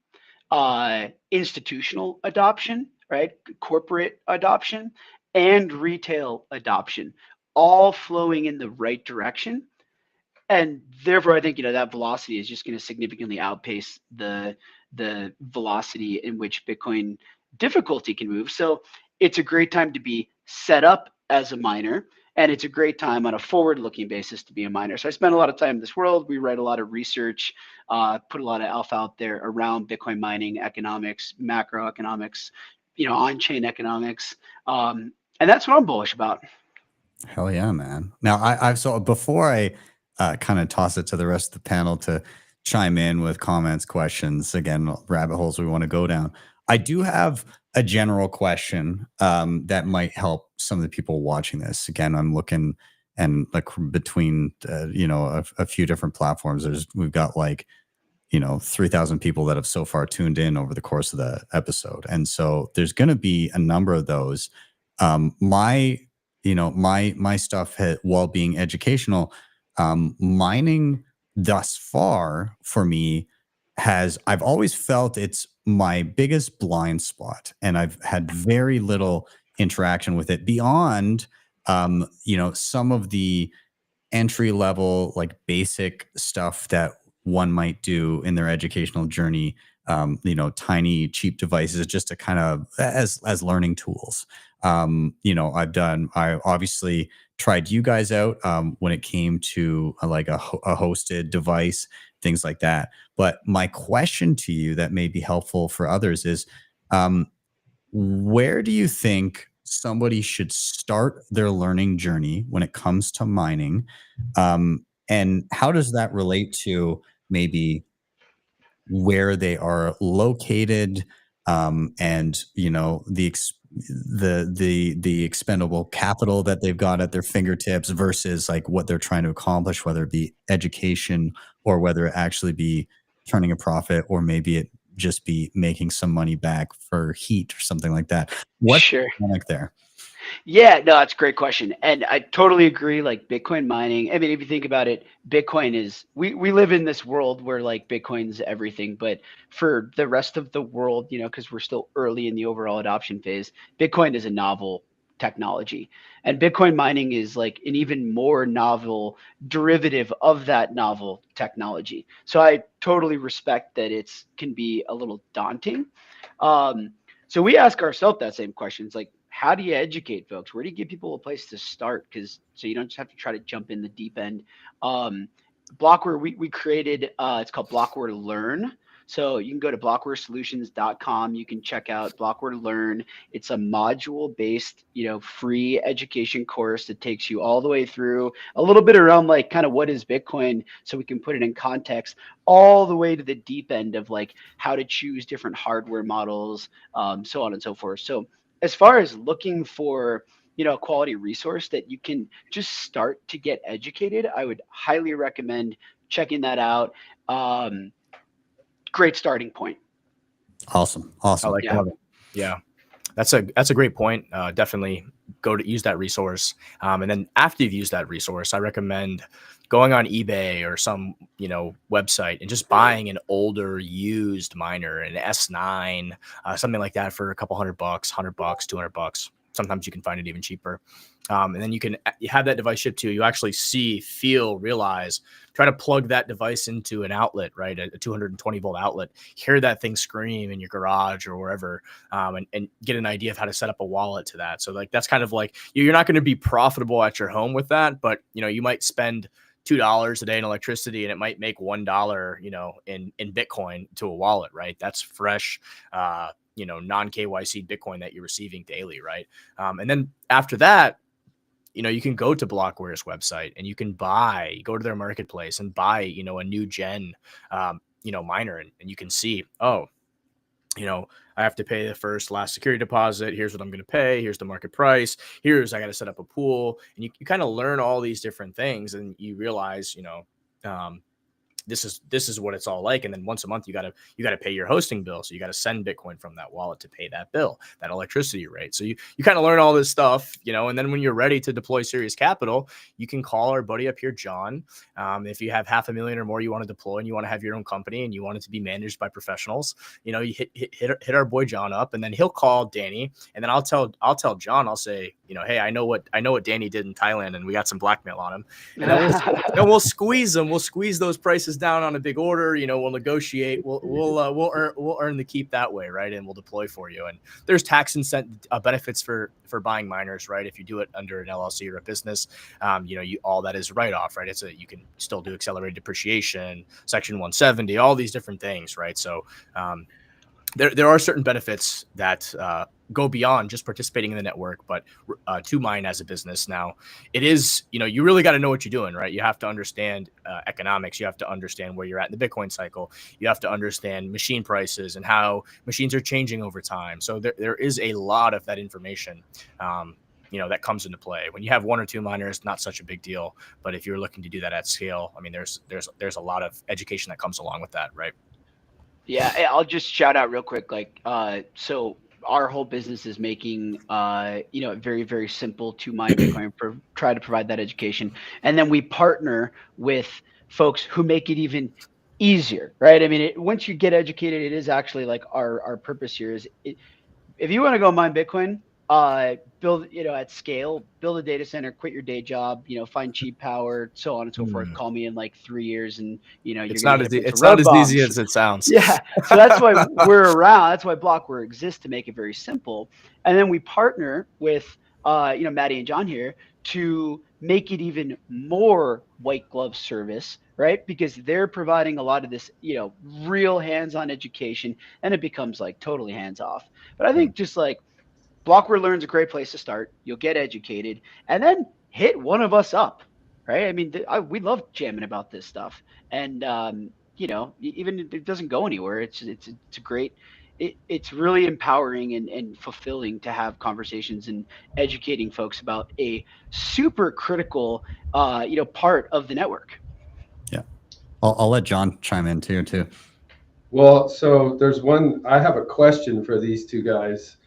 S4: institutional adoption, right? Corporate adoption, and retail adoption, all flowing in the right direction. And therefore, I think, that velocity is just going to significantly outpace the velocity in which Bitcoin difficulty can move. So it's a great time to be set up as a miner, and it's a great time on a forward-looking basis to be a miner. So I spend a lot of time in this world. We write a lot of research, put a lot of alpha out there around Bitcoin mining economics, macroeconomics, on-chain economics, and that's what I'm bullish about.
S1: Hell yeah, man. Now, so before I kind of toss it to the rest of the panel to chime in with comments, questions, again, rabbit holes we want to go down, I do have a general question that might help some of the people watching this. Again, I'm looking and like between a few different platforms, we've got like 3,000 people that have so far tuned in over the course of the episode, and so there's going to be a number of those. My stuff, while being educational, mining thus far for me I've always felt it's my biggest blind spot, and I've had very little interaction with it beyond some of the entry level, like basic stuff that one might do in their educational journey. Tiny cheap devices just to kind of as learning tools. I obviously tried you guys out when it came to like a hosted device, things like that. But my question to you that may be helpful for others is, where do you think somebody should start their learning journey when it comes to mining? And how does that relate to maybe where they are located, and the expendable capital that they've got at their fingertips versus like what they're trying to accomplish, whether it be education or whether it actually be turning a profit, or maybe it just be making some money back for heat or something like that. What's
S4: Sure.
S1: the dynamic there?
S4: Yeah, no, that's a great question. And I totally agree. Like Bitcoin mining, I mean, if you think about it, Bitcoin is, we live in this world where like Bitcoin's everything. But for the rest of the world, because we're still early in the overall adoption phase, Bitcoin is a novel technology. And Bitcoin mining is like an even more novel derivative of that novel technology. So I totally respect that it's can be a little daunting. So we ask ourselves that same question. It's like, how do you educate folks? Where do you give people a place to start? So you don't just have to try to jump in the deep end. Blockware, we created, it's called Blockware Learn. So you can go to blockwaresolutions.com. You can check out Blockware Learn. It's a module-based, free education course that takes you all the way through a little bit around like kind of what is Bitcoin, so we can put it in context, all the way to the deep end of like how to choose different hardware models, so on and so forth. So as far as looking for, a quality resource that you can just start to get educated, I would highly recommend checking that out. Great starting point.
S1: Awesome.
S3: I like that. Yeah. That's a great point. Definitely go to use that resource. And then after you've used that resource, I recommend going on eBay or some, website and just buying an older used miner, an S9, something like that for a couple $100, $100, $200. Sometimes you can find it even cheaper. And then you have that device shipped to you. You actually see, feel, realize, try to plug that device into an outlet, right? A 220 volt outlet, hear that thing scream in your garage or wherever, and get an idea of how to set up a wallet to that. So like, that's kind of like, you're not going to be profitable at your home with that, but you might spend $2 a day in electricity and it might make $1, in Bitcoin to a wallet, right? That's fresh, non-KYC Bitcoin that you're receiving daily, right? And then after that, you can go to Blockware's website and you can go to their marketplace and buy, a new gen, miner, and you can see, I have to pay the last security deposit. Here's what I'm going to pay. Here's the market price. I got to set up a pool, and you kind of learn all these different things, and you realize, this is what it's all like. And then once a month, you got to pay your hosting bill. So you got to send Bitcoin from that wallet to pay that bill, that electricity rate. So you kind of learn all this stuff, and then when you're ready to deploy serious capital, you can call our buddy up here, John. If you have $500,000 or more you want to deploy and you want to have your own company and you want it to be managed by professionals, you hit our boy John up, and then he'll call Danny, and then I'll tell John, I'll say, hey, I know what Danny did in Thailand, and we got some blackmail on him, and then we'll squeeze them. We'll squeeze those prices down on a big order. We'll negotiate. We'll earn the keep that way, right? And we'll deploy for you. And there's tax benefits for buying miners, right? If you do it under an LLC or a business, all that is write off, right? You can still do accelerated depreciation, Section 170, all these different things, right? So there are certain benefits that go beyond just participating in the network, but to mine as a business. Now, it is, you really got to know what you're doing, right? You have to understand economics. You have to understand where you're at in the Bitcoin cycle. You have to understand machine prices and how machines are changing over time. So there is a lot of that information that comes into play. When you have 1 or 2 miners, not such a big deal. But if you're looking to do that at scale, I mean, there's a lot of education that comes along with that, right?
S4: Yeah, I'll just shout out real quick. Like, so our whole business is making, it very, very simple to mine Bitcoin, try to provide that education. And then we partner with folks who make it even easier, right? I mean, once you get educated, it is actually like our purpose here is if you want to go mine Bitcoin, build, at scale, build a data center, quit your day job, find cheap power, so on and so forth. Call me in like 3 years, and
S3: it's not as easy as it sounds.
S4: Yeah, so that's why we're around. That's why Blockware exists, to make it very simple. And then we partner with, Matty and John here to make it even more white glove service, right? Because they're providing a lot of this, real hands-on education, and it becomes like totally hands-off. But I think just like Blockware Learn's a great place to start. You'll get educated, and then hit one of us up, right? I mean, we love jamming about this stuff, and even if it doesn't go anywhere, it's a great. It's really empowering and fulfilling to have conversations and educating folks about a super critical, part of the network.
S1: Yeah, I'll let John chime in too.
S5: Well, so I have a question for these two guys.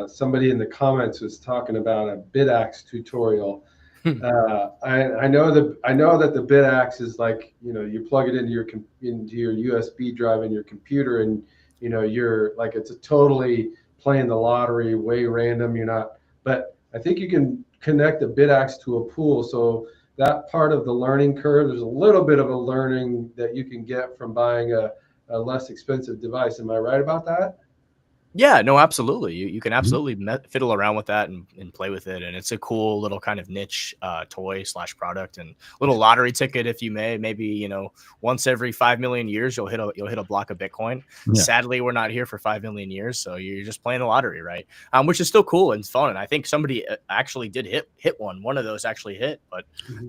S5: Somebody in the comments was talking about a BitAxe tutorial. I know that the BitAxe is like, you plug it into your USB drive in your computer, and you're like, it's a totally playing the lottery, way random. You're not, but I think you can connect the BitAxe to a pool. So that part of the learning curve, there's a little bit of a learning that you can get from buying a less expensive device. Am I right about that?
S3: Yeah, no, absolutely. You can absolutely fiddle around with that and play with it. And it's a cool little kind of niche toy / product, and little lottery ticket, if you may. Maybe, once every 5 million years, you'll hit a block of Bitcoin. Yeah. Sadly, we're not here for 5 million years. So you're just playing the lottery, right? Which is still cool and fun. And I think somebody actually did hit one. One of those actually hit. But,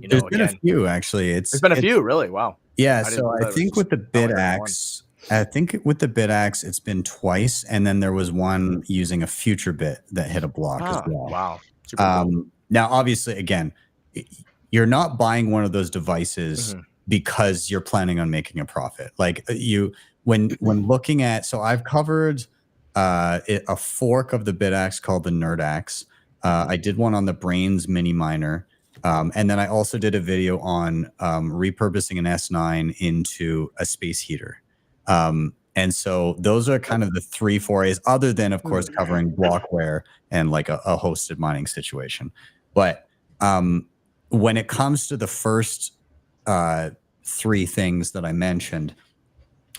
S1: there's been a few, actually.
S3: There's been a few, really. Wow.
S1: Yeah. So I think with the BitAxe, it's been twice, and then there was one using a future bit that hit a block as well.
S3: Wow. Super cool.
S1: Now, obviously, again, you're not buying one of those devices because you're planning on making a profit. Like when looking at, so I've covered a fork of the BitAxe called the NerdAxe. I did one on the Brains mini miner. And then I also did a video on repurposing an S9 into a space heater. And so those are kind of the 3 forays, other than, of course, covering Blockware and like a hosted mining situation. But when it comes to the first 3 things that I mentioned,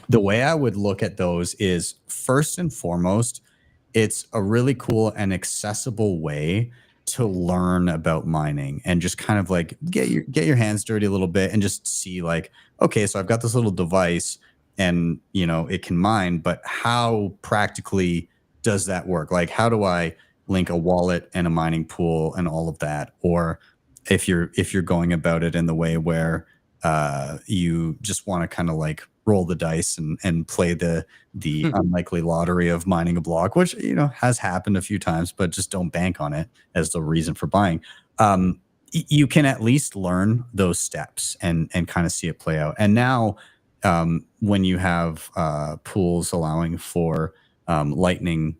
S1: the way I would look at those is, first and foremost, it's a really cool and accessible way to learn about mining and just kind of like get your hands dirty a little bit and just see like, okay, so I've got this little device and it can mine, but how practically does that work? Like, how do I link a wallet and a mining pool and all of that? Or if you're going about it in the way where you just want to kind of like roll the dice and play the unlikely lottery of mining a block, which has happened a few times, but just don't bank on it as the reason for buying. You can at least learn those steps and kind of see it play out. And now when you have pools allowing for lightning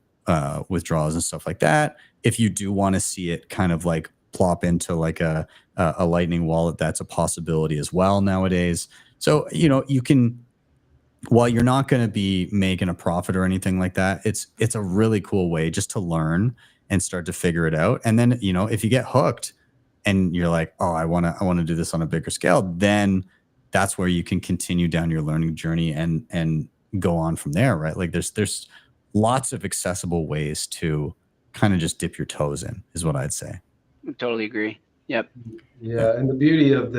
S1: withdrawals and stuff like that, if you do want to see it kind of like plop into like a lightning wallet, that's a possibility as well nowadays. So you can, while you're not going to be making a profit or anything like that, it's a really cool way just to learn and start to figure it out. And then if you get hooked and you're like, oh, I want to do this on a bigger scale, then that's where you can continue down your learning journey and go on from there, right? Like there's lots of accessible ways to kind of just dip your toes in, is what I'd say.
S4: I totally agree. Yep.
S5: Yeah, and the beauty of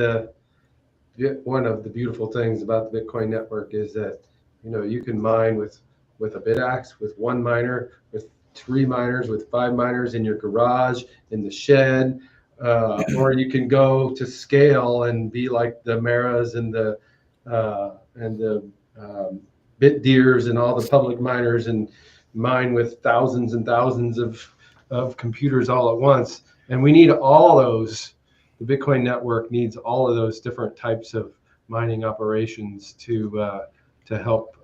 S5: one of the beautiful things about the Bitcoin network is that you can mine with a BitAxe, with 1 miner, with 3 miners, with 5 miners in your garage, in the shed, or you can go to scale and be like the Maras and the Bit Deers and all the public miners and mine with thousands and thousands of of computers all at once, and we need all those. The Bitcoin network needs all of those different types of mining operations to help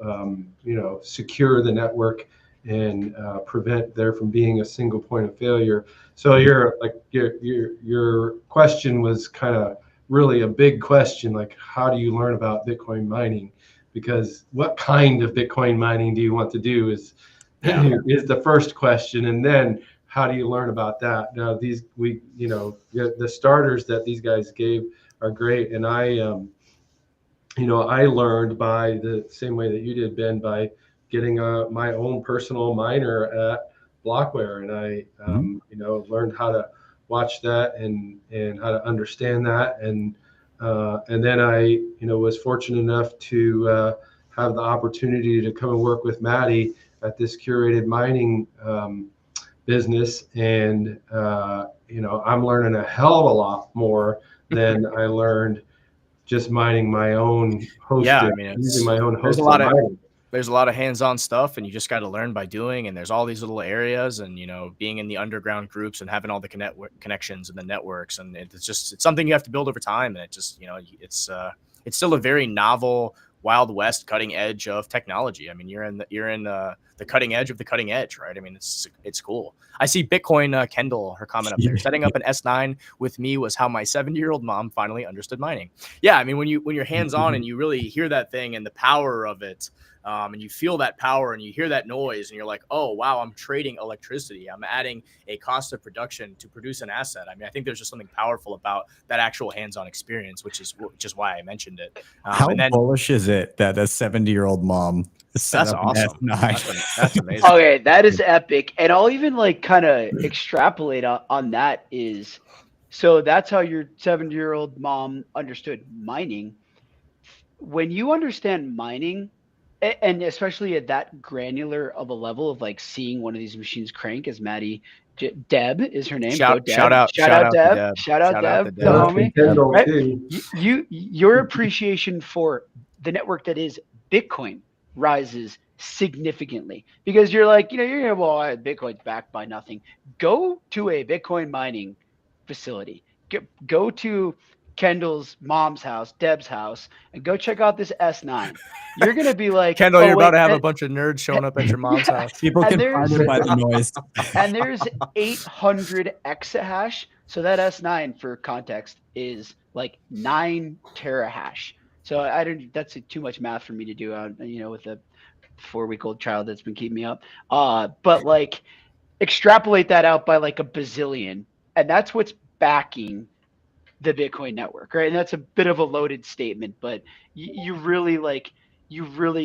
S5: secure the network and prevent there from being a single point of failure. So your question was kind of really a big question, like how do you learn about Bitcoin mining? Because what kind of Bitcoin mining do you want to do is the first question, and then how do you learn about that? Now the starters that these guys gave are great, and I learned by the same way that you did, Ben, by getting my own personal miner at Blockware, and I learned how to watch that and how to understand that, and then I was fortunate enough to have the opportunity to come and work with Matty at this curated mining business, and I'm learning a hell of a lot more than I learned just mining my own hosted.
S3: Yeah, I mean,
S5: using my own hosted mining.
S3: There's a lot of hands-on stuff, and you just got to learn by doing. And there's all these little areas, and being in the underground groups and having all the connections and the networks, and it's something you have to build over time. And it just it's still a very novel, Wild West, cutting edge of technology. I mean, you're in the cutting edge of the cutting edge, right? I mean, it's cool. I see Bitcoin Kendall, her comment up there. Setting up an S9 with me was how my 70-year-old mom finally understood mining. Yeah, I mean, when you're hands on and you really hear that thing and the power of it, and you feel that power and you hear that noise and you're like, oh wow, I'm trading electricity. I'm adding a cost of production to produce an asset. I mean, I think there's just something powerful about that actual hands-on experience, which is why I mentioned it.
S1: How bullish is it that a 70-year-old mom set
S3: that's
S1: up
S3: awesome.
S1: an S9?
S3: That's amazing.
S4: Okay, that is epic. And I'll even kind of extrapolate on that is, so that's how your 70-year-old mom understood mining. When you understand mining, and especially at that granular of a level of seeing one of these machines crank, as Matty, Deb is her name.
S3: Shout out Deb.
S4: Shout out Deb, the homie. Right? Your appreciation for the network that is Bitcoin rises significantly, because you're Bitcoin's backed by nothing. Go to a Bitcoin mining facility. Go to Kendall's mom's house, Deb's house, and go check out this S9. You're gonna be like,
S3: Kendall, you're about to have a bunch of nerds showing up at your mom's house.
S1: People can find it by the noise.
S4: And there's 800 exahash. So that S9, for context, is 9 terahash. So that's too much math for me to do, with a 4-week-old child that's been keeping me up. But extrapolate that out by a bazillion, and that's what's backing the Bitcoin network, right? And that's a bit of a loaded statement, but you really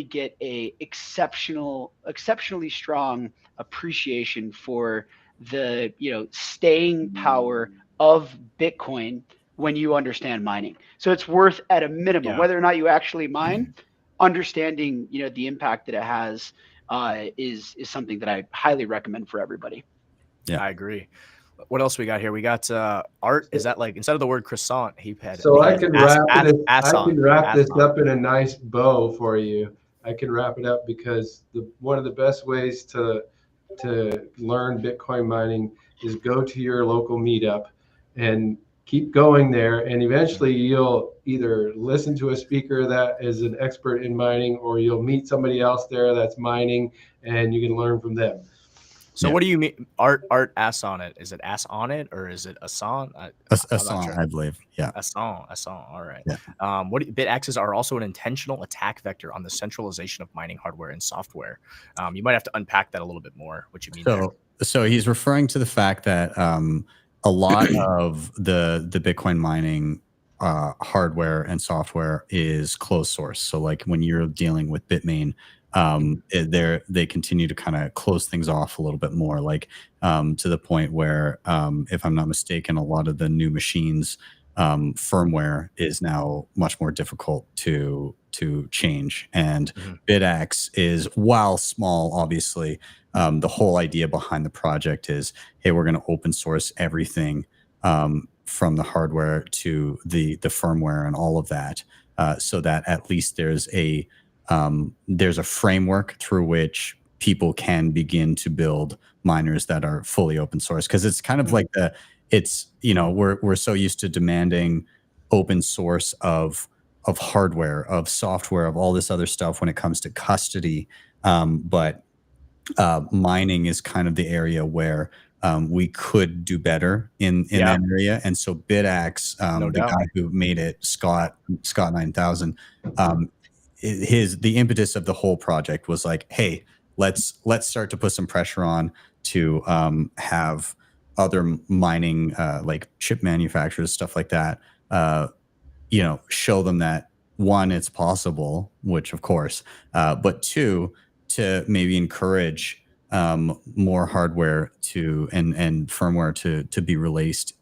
S4: get a exceptionally strong appreciation for the staying power of Bitcoin when you understand mining. So it's worth, at a minimum, whether or not you actually mine, understanding the impact that it has is something that I highly recommend for everybody.
S3: Yeah, I agree. What else we got here? We got Art. Is that instead of the word croissant, he had.
S5: So I can wrap this up in a nice bow for you. I can wrap it up because one of the best ways to learn Bitcoin mining is go to your local meetup and keep going there, and eventually you'll either listen to a speaker that is an expert in mining, or you'll meet somebody else there that's mining, and you can learn from them.
S3: So what do you mean? Art ass on it? Is it ass on it, or is it a song?
S1: A song, sure. I believe. Yeah.
S3: A song. All right.
S1: Yeah.
S3: BitAxes are also an intentional attack vector on the centralization of mining hardware and software. You might have to unpack that a little bit more. What you mean?
S1: So he's referring to the fact that a lot of the Bitcoin mining hardware and software is closed source. So when you're dealing with Bitmain, they continue to kind of close things off a little bit more, to the point where, if I'm not mistaken, a lot of the new machines firmware is now much more difficult to change. And BitAxe is, while small, obviously, the whole idea behind the project is, hey, we're going to open source everything from the hardware to the firmware and all of that, so that at least there's a framework through which people can begin to build miners that are fully open source. Because it's kind of like we're so used to demanding open source of hardware, of software, of all this other stuff when it comes to custody. But mining is kind of the area where we could do better in that area. And so BitAxe, the guy who made it, Scott 9000, the impetus of the whole project was like, hey, let's start to put some pressure on to have other mining like chip manufacturers, stuff like that, show them that, one, it's possible, which of course, but two, to maybe encourage more hardware and firmware to be released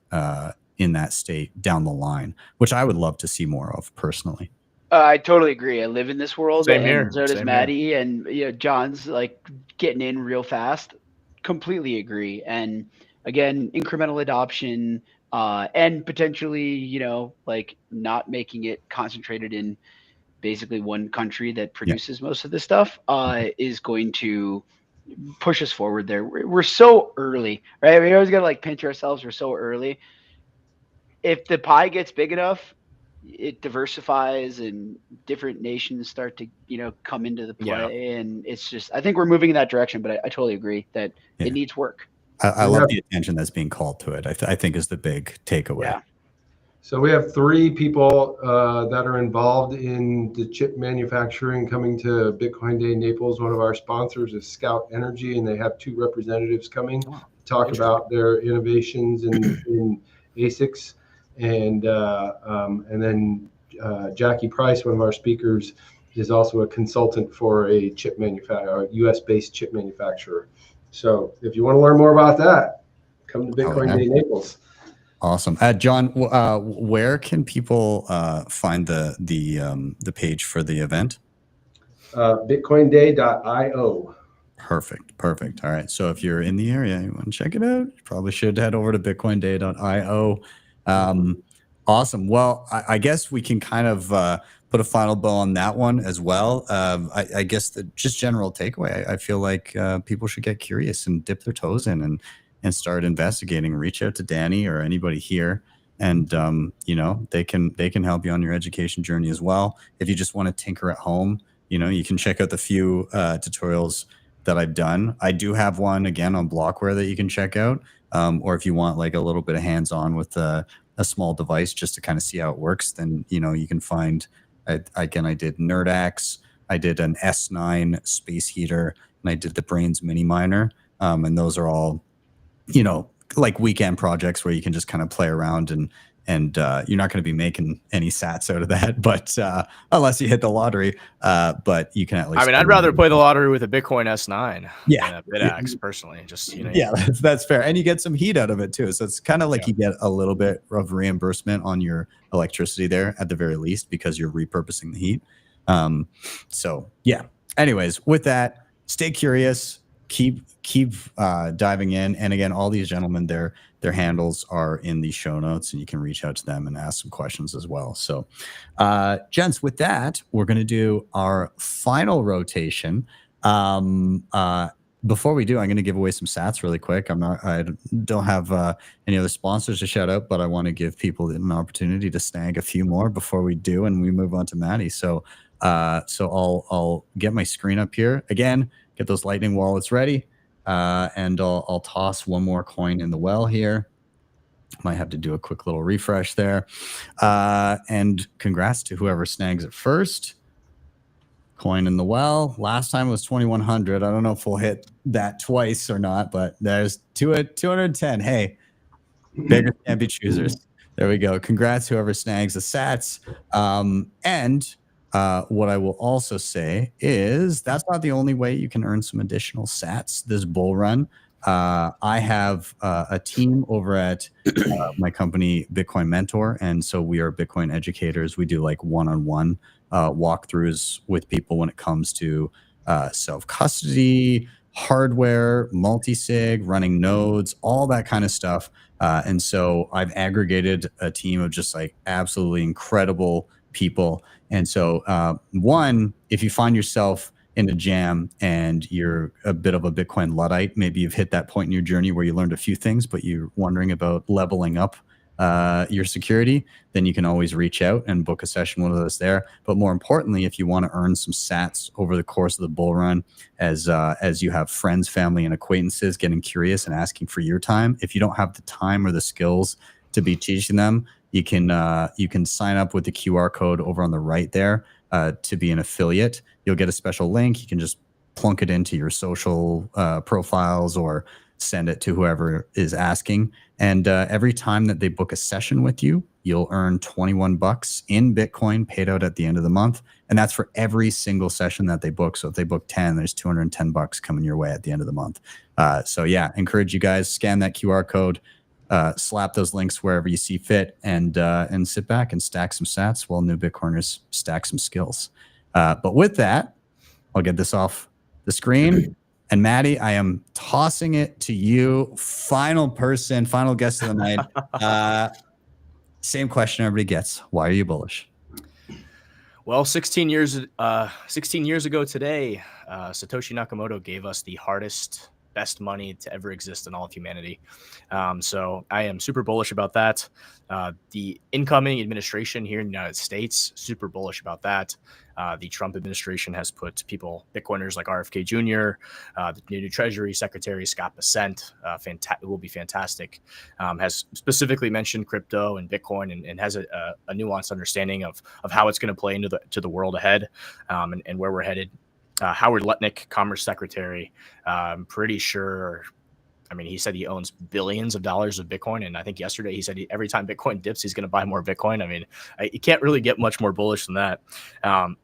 S1: in that state down the line, which I would love to see more of personally.
S4: I totally agree. I live in this world,
S3: Same
S4: and
S3: here.
S4: so does
S3: Same
S4: Matty,
S3: here.
S4: and John's like getting in real fast. Completely agree. And again, incremental adoption, and potentially, like not making it concentrated in basically one country that produces most of this stuff, is going to push us forward there. We're so early, right? We always got to like pinch ourselves. We're so early. If the pie gets big enough, it diversifies and different nations start to, come into the play. And it's just, I think we're moving in that direction, but I totally agree that it needs work.
S1: I love the attention that's being called to it. I think is the big takeaway.
S4: Yeah.
S5: So we have 3 people that are involved in the chip manufacturing coming to Bitcoin Day Naples. One of our sponsors is Scout Energy, and they have 2 representatives coming to talk about their innovations in ASICs. And then Jackie Price, one of our speakers, is also a consultant for a chip manufacturer, a US-based chip manufacturer. So if you want to learn more about that, come to Bitcoin Day Naples.
S1: Awesome. John, where can people find the page for the event?
S5: Bitcoinday.io.
S1: Perfect. All right. So if you're in the area, you want to check it out, you probably should head over to bitcoinday.io. Awesome. Well, I guess we can kind of put a final bow on that one as well. I guess the just general takeaway, I feel like people should get curious and dip their toes in and start investigating. Reach out to Danny or anybody here, and they can help you on your education journey as well. If you just want to tinker at home, you can check out the few tutorials that I've done. I do have one again on Blockware that you can check out, or if you want like a little bit of hands-on with a small device just to kind of see how it works, then you can find. I did NerdAxe, I did an S9 space heater, and I did the Brains mini miner, and those are all like weekend projects where you can just kind of play around and you're not going to be making any sats out of that, but unless you hit the lottery, but you can at least.
S3: I mean, I'd rather play the lottery with a Bitcoin S9 than a BitAxe personally. Just
S1: that's fair, and you get some heat out of it too. So it's kind of like you get a little bit of reimbursement on your electricity there at the very least because you're repurposing the heat. So yeah. Anyways, with that, stay curious. Keep diving in, and again, all these gentlemen, their handles are in the show notes, and you can reach out to them and ask some questions as well. So, gents, with that, we're going to do our final rotation. Before we do, I'm going to give away some sats really quick. I don't have any other sponsors to shout out, but I want to give people an opportunity to snag a few more before we do, and we move on to Matty. So I'll get my screen up here again. Get those lightning wallets ready, and I'll toss one more coin in the well here. Might have to do a quick little refresh there. And congrats to whoever snags it first. Coin in the well. Last time it was 2,100. I don't know if we'll hit that twice or not, but there's 210. Hey, beggars can't be choosers. There we go. Congrats whoever snags the sats. And what I will also say is that's not the only way you can earn some additional sats this bull run. I have a team over at my company, Bitcoin Mentor, and so we are Bitcoin educators. We do like one-on-one walkthroughs with people when it comes to self-custody, hardware, multisig, running nodes, all that kind of stuff. And so I've aggregated a team of just like absolutely incredible people. And so one, if you find yourself in a jam and you're a bit of a Bitcoin Luddite, maybe you've hit that point in your journey where you learned a few things, but you're wondering about leveling up your security, then you can always reach out and book a session with us there. But more importantly, if you want to earn some sats over the course of the bull run, as you have friends, family, and acquaintances getting curious and asking for your time, if you don't have the time or the skills to be teaching them, you can sign up with the QR code over on the right there to be an affiliate. You'll get a special link. You can just plunk it into your social profiles or send it to whoever is asking. And every time that they book a session with you, you'll earn 21 bucks in Bitcoin paid out at the end of the month. And that's for every single session that they book. So if they book 10, there's 210 bucks coming your way at the end of the month. So yeah, encourage you guys, scan that QR code, slap those links wherever you see fit, and sit back and stack some sats while new Bitcoiners stack some skills. But with that, I'll get this off the screen. And Matty, I am tossing it to you. Final guest of the night. Same question everybody gets. Why are you bullish?
S3: Well, 16 years ago today, Satoshi Nakamoto gave us the hardest, best money to ever exist in all of humanity. So I am super bullish about that. The incoming administration here in the United States, super bullish about that. The Trump administration has put Bitcoiners like RFK Jr., the new Treasury Secretary Scott Bessent, will be fantastic, has specifically mentioned crypto and Bitcoin and has a nuanced understanding of how it's going to play into the world ahead, and where we're headed. Howard Lutnick, Commerce Secretary, I'm pretty sure. I mean, he said he owns billions of dollars of Bitcoin, and I think yesterday he said every time Bitcoin dips, he's going to buy more Bitcoin. I mean, you can't really get much more bullish than that. I'm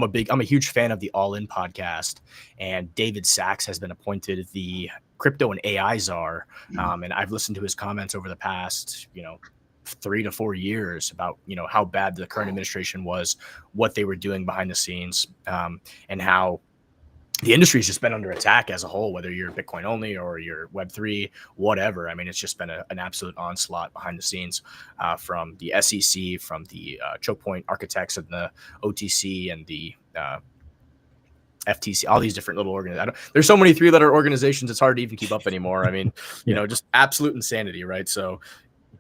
S3: a huge fan of the All In podcast, and David Sachs has been appointed the crypto and AI czar, and I've listened to his comments over the past, 3 to 4 years about how bad the current administration was, what they were doing behind the scenes, and how the industry has just been under attack as a whole, whether you're Bitcoin only or you're Web3, whatever. I mean, it's just been an absolute onslaught behind the scenes, from the SEC, from the choke point architects and the OTC and the FTC, all these different little organizations. There's so many 3-letter organizations, it's hard to even keep up anymore. I mean, just absolute insanity, right? So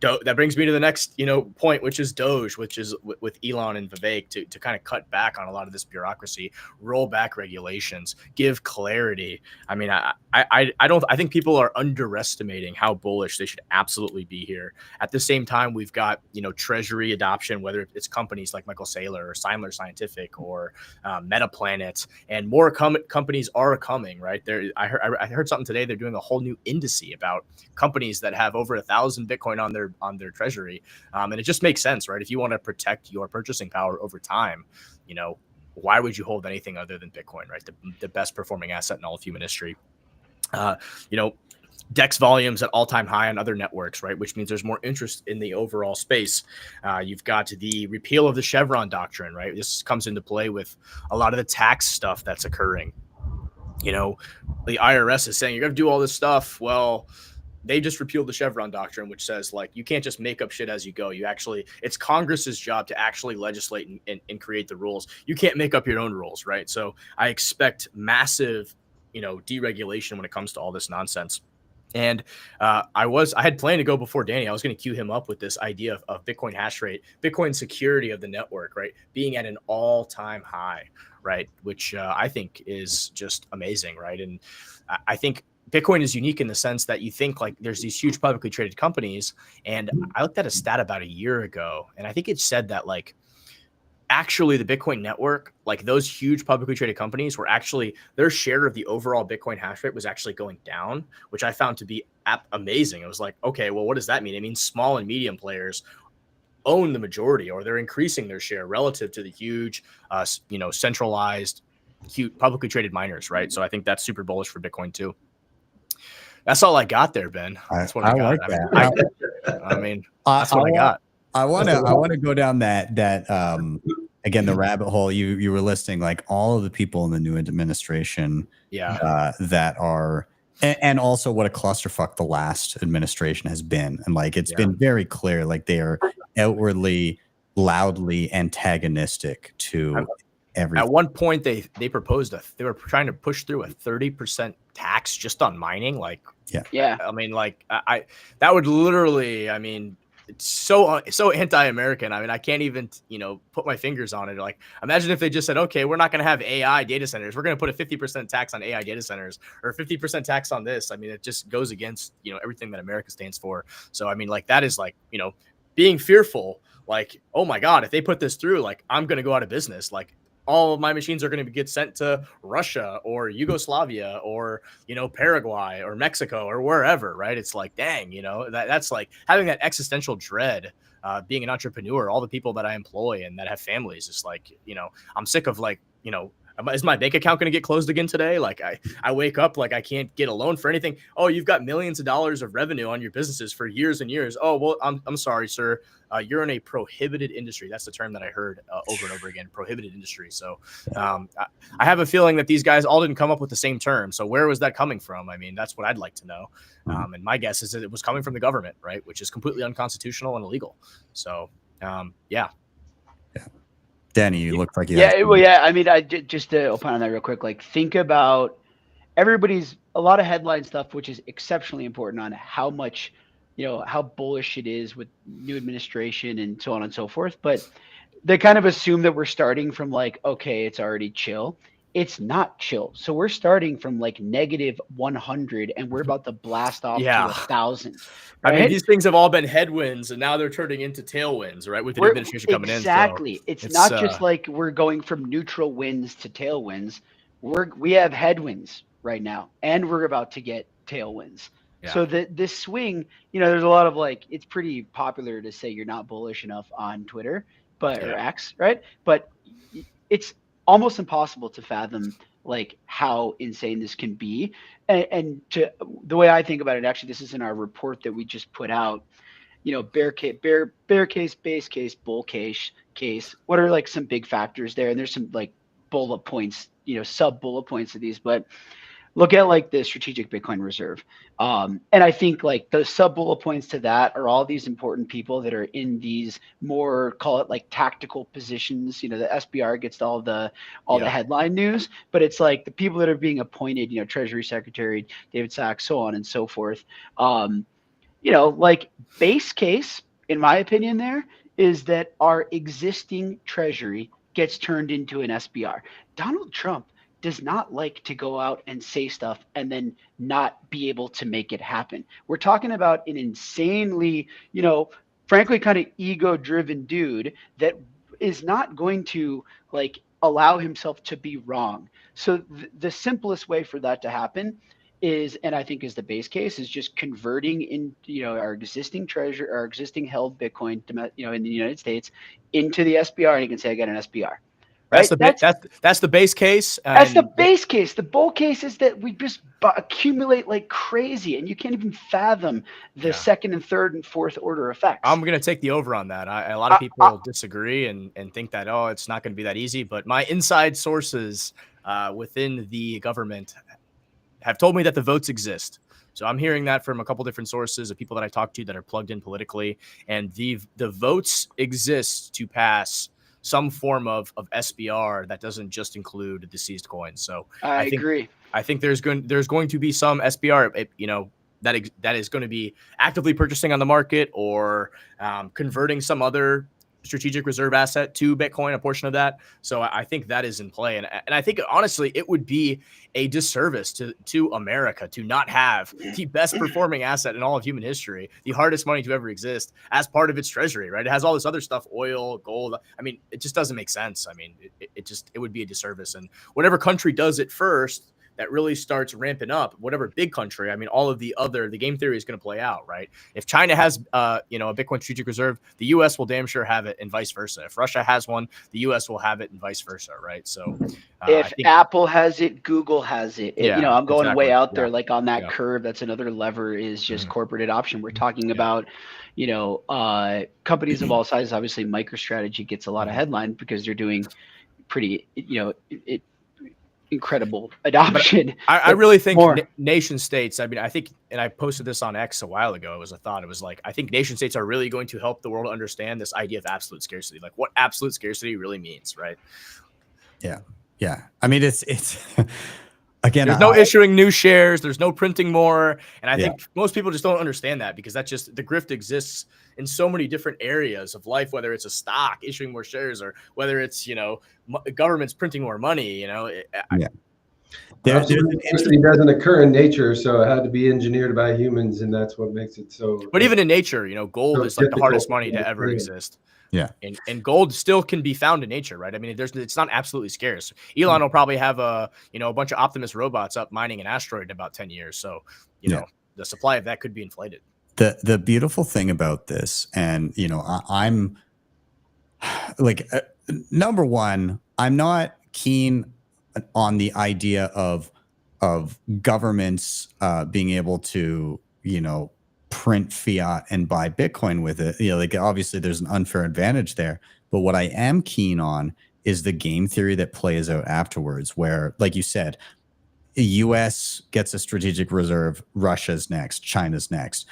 S3: that brings me to the next, point, which is Doge, which is with Elon and Vivek to kind of cut back on a lot of this bureaucracy, roll back regulations, give clarity. I mean, I think people are underestimating how bullish they should absolutely be here. At the same time, we've got, treasury adoption, whether it's companies like Michael Saylor or Simler Scientific or MetaPlanet, and more companies are coming, right? I heard something today. They're doing a whole new indice about companies that have over 1,000 Bitcoin on their treasury. And it just makes sense, right? If you want to protect your purchasing power over time, why would you hold anything other than Bitcoin, right? The best performing asset in all of human history. DEX volumes at all-time high on other networks, right? Which means there's more interest in the overall space. You've got the repeal of the Chevron doctrine, right? This comes into play with a lot of the tax stuff that's occurring. The IRS is saying you're going to do all this stuff. Well, they just repealed the Chevron doctrine, which says, you can't just make up shit as you go. It's Congress's job to actually legislate and create the rules. You can't make up your own rules, right? So I expect massive, deregulation when it comes to all this nonsense. And I had planned to go before Danny. I was going to cue him up with this idea of Bitcoin hash rate, Bitcoin security of the network, right, being at an all-time high, right, which I think is just amazing, right? And I think Bitcoin is unique in the sense that you think there's these huge publicly traded companies. And I looked at a stat about a year ago, and I think it said that actually the Bitcoin network, those huge publicly traded companies were actually, their share of the overall Bitcoin hash rate was actually going down, which I found to be amazing. It was okay, well, what does that mean? It means small and medium players own the majority, or they're increasing their share relative to the huge, centralized, huge publicly traded miners, right? So I think that's super bullish for Bitcoin too. That's all I got there, Ben. That's what I got.
S1: Like that.
S3: That's what I got.
S1: I want to go down that again, the rabbit hole. You were listing all of the people in the new administration, that are, and also what a clusterfuck the last administration has been, and it's been very clear, they are outwardly, loudly antagonistic to everything.
S3: At one point, they proposed they were trying to push through a 30% tax just on mining. Like,
S4: Yeah.
S3: I mean, like I that would literally, I mean, it's so anti-American. I mean, I can't even, put my fingers on it. Like, imagine if they just said, okay, we're not going to have AI data centers. We're going to put a 50% tax on AI data centers or 50% tax on this. I mean, it just goes against, everything that America stands for. So, I mean, like, that is like, being fearful, like, oh my God, if they put this through, like, I'm going to go out of business. Like, all of my machines are going to get sent to Russia or Yugoslavia or, Paraguay or Mexico or wherever, right? It's like, dang, that's like having that existential dread, being an entrepreneur, all the people that I employ and that have families. It's like, I'm sick of like, is my bank account going to get closed again today? Like I wake up, like I can't get a loan for anything. Oh, you've got millions of dollars of revenue on your businesses for years and years. Oh, well, I'm sorry, sir. You're in a prohibited industry. That's the term that I heard over and over again, prohibited industry. So I have a feeling that these guys all didn't come up with the same term. So where was that coming from? I mean, that's what I'd like to know. And my guess is that it was coming from the government, right? Which is completely unconstitutional and illegal. So yeah.
S1: Danny, you look like you
S4: I mean, just to opine on that real quick, like think about a lot of headline stuff, which is exceptionally important on how much, how bullish it is with new administration and so on and so forth. But they kind of assume that we're starting from like, okay, it's already chill. It's not chill. So we're starting from like -100 and we're about to blast off to 1,000. Right?
S3: I mean, these things have all been headwinds and now they're turning into tailwinds, right? With the administration coming in.
S4: Exactly. So it's not just like we're going from neutral winds to tailwinds. We have headwinds right now and we're about to get tailwinds. Yeah. So this swing, there's a lot of like, it's pretty popular to say you're not bullish enough on Twitter, or X, right? But it's almost impossible to fathom like how insane this can be. And to the way I think about it, actually, this is in our report that we just put out, bear case, base case, bull case. What are like some big factors there? And there's some like bullet points, sub bullet points of these, but look at like the strategic Bitcoin reserve. And I think like the sub bullet points to that are all these important people that are in these more, call it like tactical positions. The SBR gets all the headline news, but it's like the people that are being appointed, Treasury Secretary David Sachs, so on and so forth. Like base case, in my opinion, there is that our existing treasury gets turned into an SBR. Donald Trump does not like to go out and say stuff and then not be able to make it happen. We're talking about an insanely, frankly, kind of ego-driven dude that is not going to like allow himself to be wrong. So the simplest way for that to happen is, and I think is the base case, is just converting in, our existing treasure, our existing held Bitcoin, in the United States into the SBR, and you can say I got an SBR.
S3: Right? That's the base case.
S4: That's the base case. The bull case is that we just accumulate like crazy, and you can't even fathom the second and third and fourth order effects.
S3: I'm going to take the over on that. A lot of people disagree and think that, it's not going to be that easy. But my inside sources within the government have told me that the votes exist. So I'm hearing that from a couple different sources of people that I talk to that are plugged in politically, and the votes exist to pass some form of SBR that doesn't just include the seized coins. So I agree. I think there's going to be some SBR, that is going to be actively purchasing on the market or converting some other strategic reserve asset to Bitcoin, a portion of that. So I think that is in play. And I think, honestly, it would be a disservice to America to not have the best performing asset in all of human history, the hardest money to ever exist, as part of its treasury, right? It has all this other stuff, oil, gold. I mean, it just doesn't make sense. I mean, it would be a disservice. And whatever country does it first, that really starts ramping up, whatever big country, I mean, all of the game theory is going to play out, right? If China has, a Bitcoin strategic reserve, the U.S. will damn sure have it, and vice versa. If Russia has one, the U.S. will have it, and vice versa, right? So
S4: if Apple has it, Google has it. I'm going way out there, like on that curve. That's another lever, is just corporate adoption. We're talking about, companies of all sizes. Obviously, MicroStrategy gets a lot of headline because they're doing pretty, incredible adoption.
S3: I really think nation states, I mean, I think, and I posted this on X a while ago, it was like, I think nation states are really going to help the world understand this idea of absolute scarcity, like what absolute scarcity really means, right?
S1: Yeah. I mean, it's again,
S3: There's no issuing new shares. There's no printing more. And I think most people just don't understand that, because that's just, the grift exists in so many different areas of life, whether it's a stock issuing more shares, or whether it's, government's printing more money,
S5: It doesn't occur in nature, so it had to be engineered by humans, and that's what makes it so.
S3: But even in nature, gold
S5: so
S3: is like the hardest
S5: difficult
S3: money to ever exist.
S1: Yeah.
S3: And gold still can be found in nature, right? I mean, it's not absolutely scarce. Elon will probably have a bunch of Optimus robots up mining an asteroid in about 10 years. So, the supply of that could be inflated.
S1: The beautiful thing about this, and I'm like, number one, I'm not keen on the idea of governments being able to print fiat and buy Bitcoin with it. Like, obviously there's an unfair advantage there, but what I am keen on is the game theory that plays out afterwards, where, like you said, the US gets a strategic reserve, Russia's next, China's next,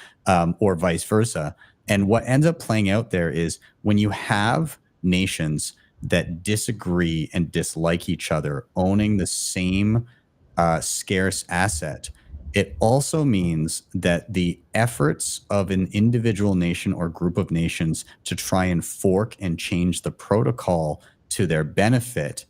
S1: or vice versa. And what ends up playing out there is, when you have nations that disagree and dislike each other owning the same scarce asset, it also means that the efforts of an individual nation or group of nations to try and fork and change the protocol to their benefit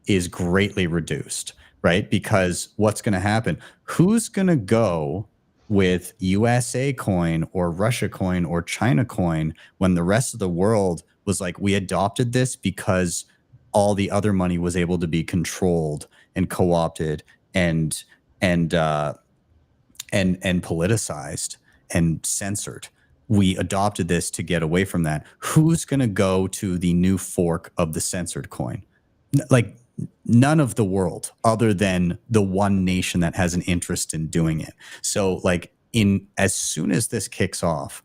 S1: is greatly reduced, right? Because what's going to happen? Who's going to go with USA coin or Russia coin or China coin when the rest of the world was like, we adopted this because all the other money was able to be controlled and co-opted and politicized and censored. We adopted this to get away from that. Who's going to go to the new fork of the censored coin? Like, none of the world, other than the one nation that has an interest in doing it. So, like, as soon as this kicks off,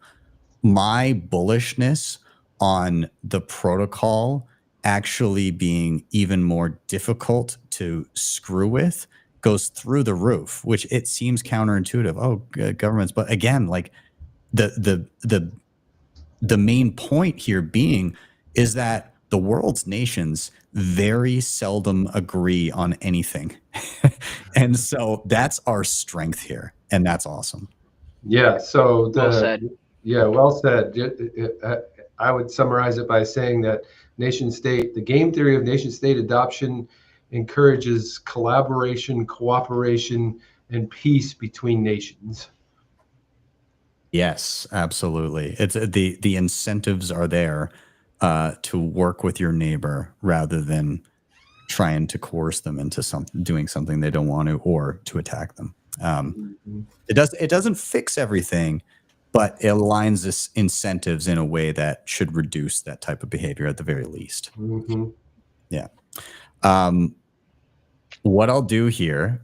S1: my bullishness on the protocol actually being even more difficult to screw with goes through the roof, which it seems counterintuitive. Oh, governments. But again, like, the main point here being is that the world's nations very seldom agree on anything. And so that's our strength here. And that's awesome.
S5: Yeah. So
S4: well said.
S5: Yeah, well said. I would summarize it by saying that the game theory of nation state adoption encourages collaboration, cooperation, and peace between nations.
S1: Yes, absolutely. It's the incentives are there to work with your neighbor rather than trying to coerce them into doing something they don't want to, or to attack them. It doesn't fix everything, but it aligns this incentives in a way that should reduce that type of behavior at the very least. Yeah. What I'll do here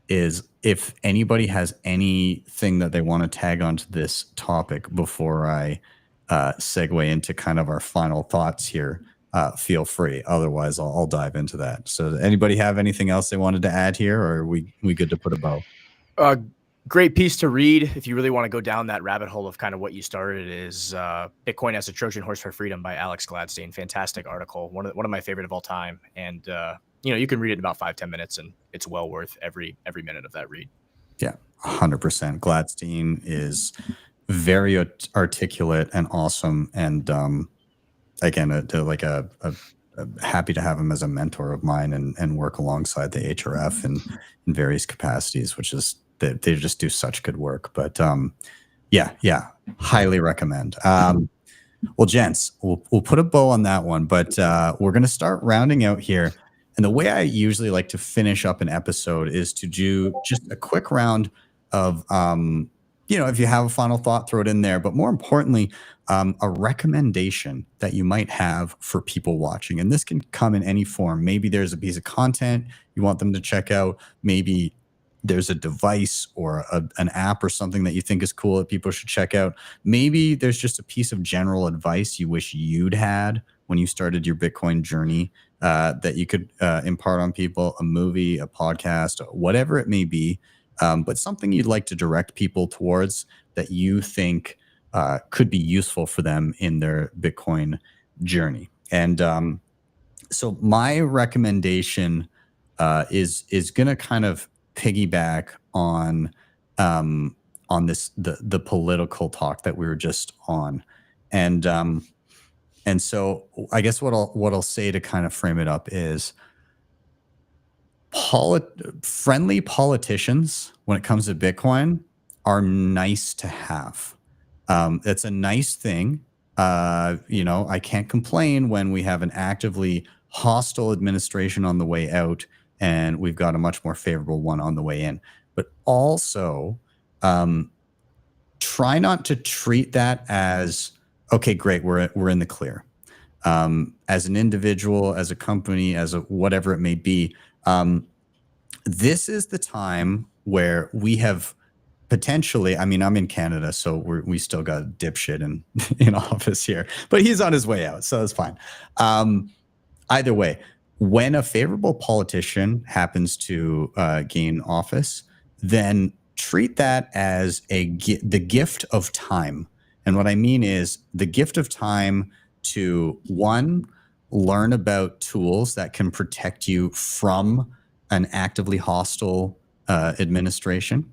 S1: is, if anybody has anything that they want to tag onto this topic before I segue into kind of our final thoughts here, feel free. Otherwise, I'll dive into that. So, does anybody have anything else they wanted to add here, or are we good to put a bow?
S3: Great piece to read if you really want to go down that rabbit hole of kind of what you started, is Bitcoin as a Trojan Horse for Freedom by Alex Gladstein. Fantastic article. One of my favorite of all time. And you can read it in about 5-10 minutes, and it's well worth every minute of that read.
S1: Yeah, 100%. Gladstein is very articulate and awesome. And again, happy to have him as a mentor of mine and work alongside the HRF in various capacities, which is, they just do such good work. But yeah, highly recommend. Well, gents, we'll put a bow on that one, but we're going to start rounding out here. And the way I usually like to finish up an episode is to do just a quick round of, if you have a final thought, throw it in there. But more importantly, a recommendation that you might have for people watching. And this can come in any form. Maybe there's a piece of content you want them to check out. Maybe there's a device or an app or something that you think is cool that people should check out. Maybe there's just a piece of general advice you wish you'd had when you started your Bitcoin journey that you could impart on people, a movie, a podcast, whatever it may be, but something you'd like to direct people towards that you think could be useful for them in their Bitcoin journey. And So my recommendation is going to kind of piggyback on this the political talk that we were just on, and so I guess what I'll say to kind of frame it up is friendly politicians when it comes to Bitcoin are nice to have. It's a nice thing. I can't complain when we have an actively hostile administration on the way out and we've got a much more favorable one on the way in. But also, try not to treat that as, okay, great, we're in the clear. As an individual, as a company, as a whatever it may be, this is the time where we have potentially, I mean, I'm in Canada, so we still got a dipshit in office here, but he's on his way out, so it's fine. Either way, when a favorable politician happens to gain office, then treat that as the gift of time. And what I mean is the gift of time to, one, learn about tools that can protect you from an actively hostile administration.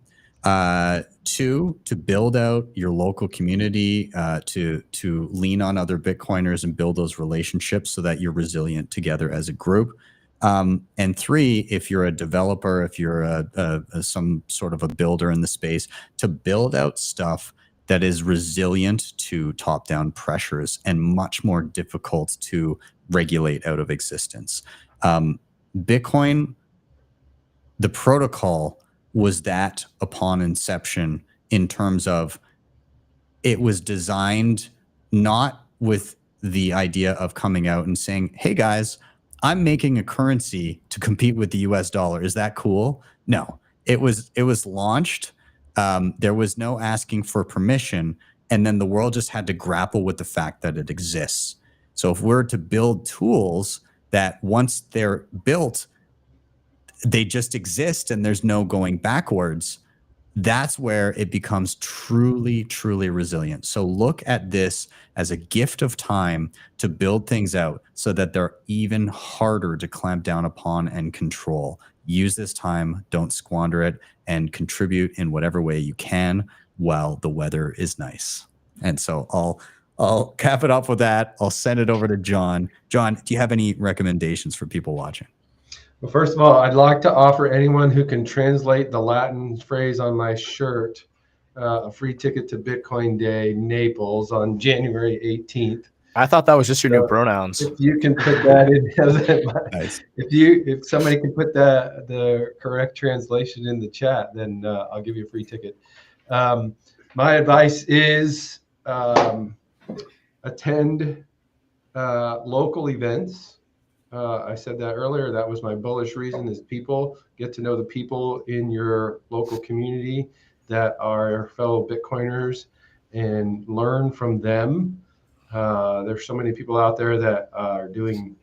S1: Two, to build out your local community, to lean on other Bitcoiners and build those relationships so that you're resilient together as a group. And three, if you're a developer, if you're some sort of a builder in the space, to build out stuff that is resilient to top-down pressures and much more difficult to regulate out of existence. Bitcoin, the protocol, was that upon inception in terms of it was designed not with the idea of coming out and saying, hey guys, I'm making a currency to compete with the US dollar. Is that cool? No, it was launched. There was no asking for permission. And then the world just had to grapple with the fact that it exists. So if we're to build tools that once they're built, they just exist and there's no going backwards, that's where it becomes truly, truly resilient. So look at this as a gift of time to build things out so that they're even harder to clamp down upon and control. Use this time, don't squander it, and contribute in whatever way you can while the weather is nice. And so I'll cap it off with that. I'll send it over to John. John, do you have any recommendations for people watching?
S5: Well, first of all, I'd like to offer anyone who can translate the Latin phrase on my shirt a free ticket to Bitcoin Day, Naples, on January 18th.
S3: I thought that was just your new pronouns.
S5: If you can put that in,
S1: Nice.
S5: if somebody can put the correct translation in the chat, then I'll give you a free ticket. My advice is attend local events. I said that earlier. That was my bullish reason, is people. Get to know the people in your local community that are fellow Bitcoiners and learn from them. There's so many people out there that are doing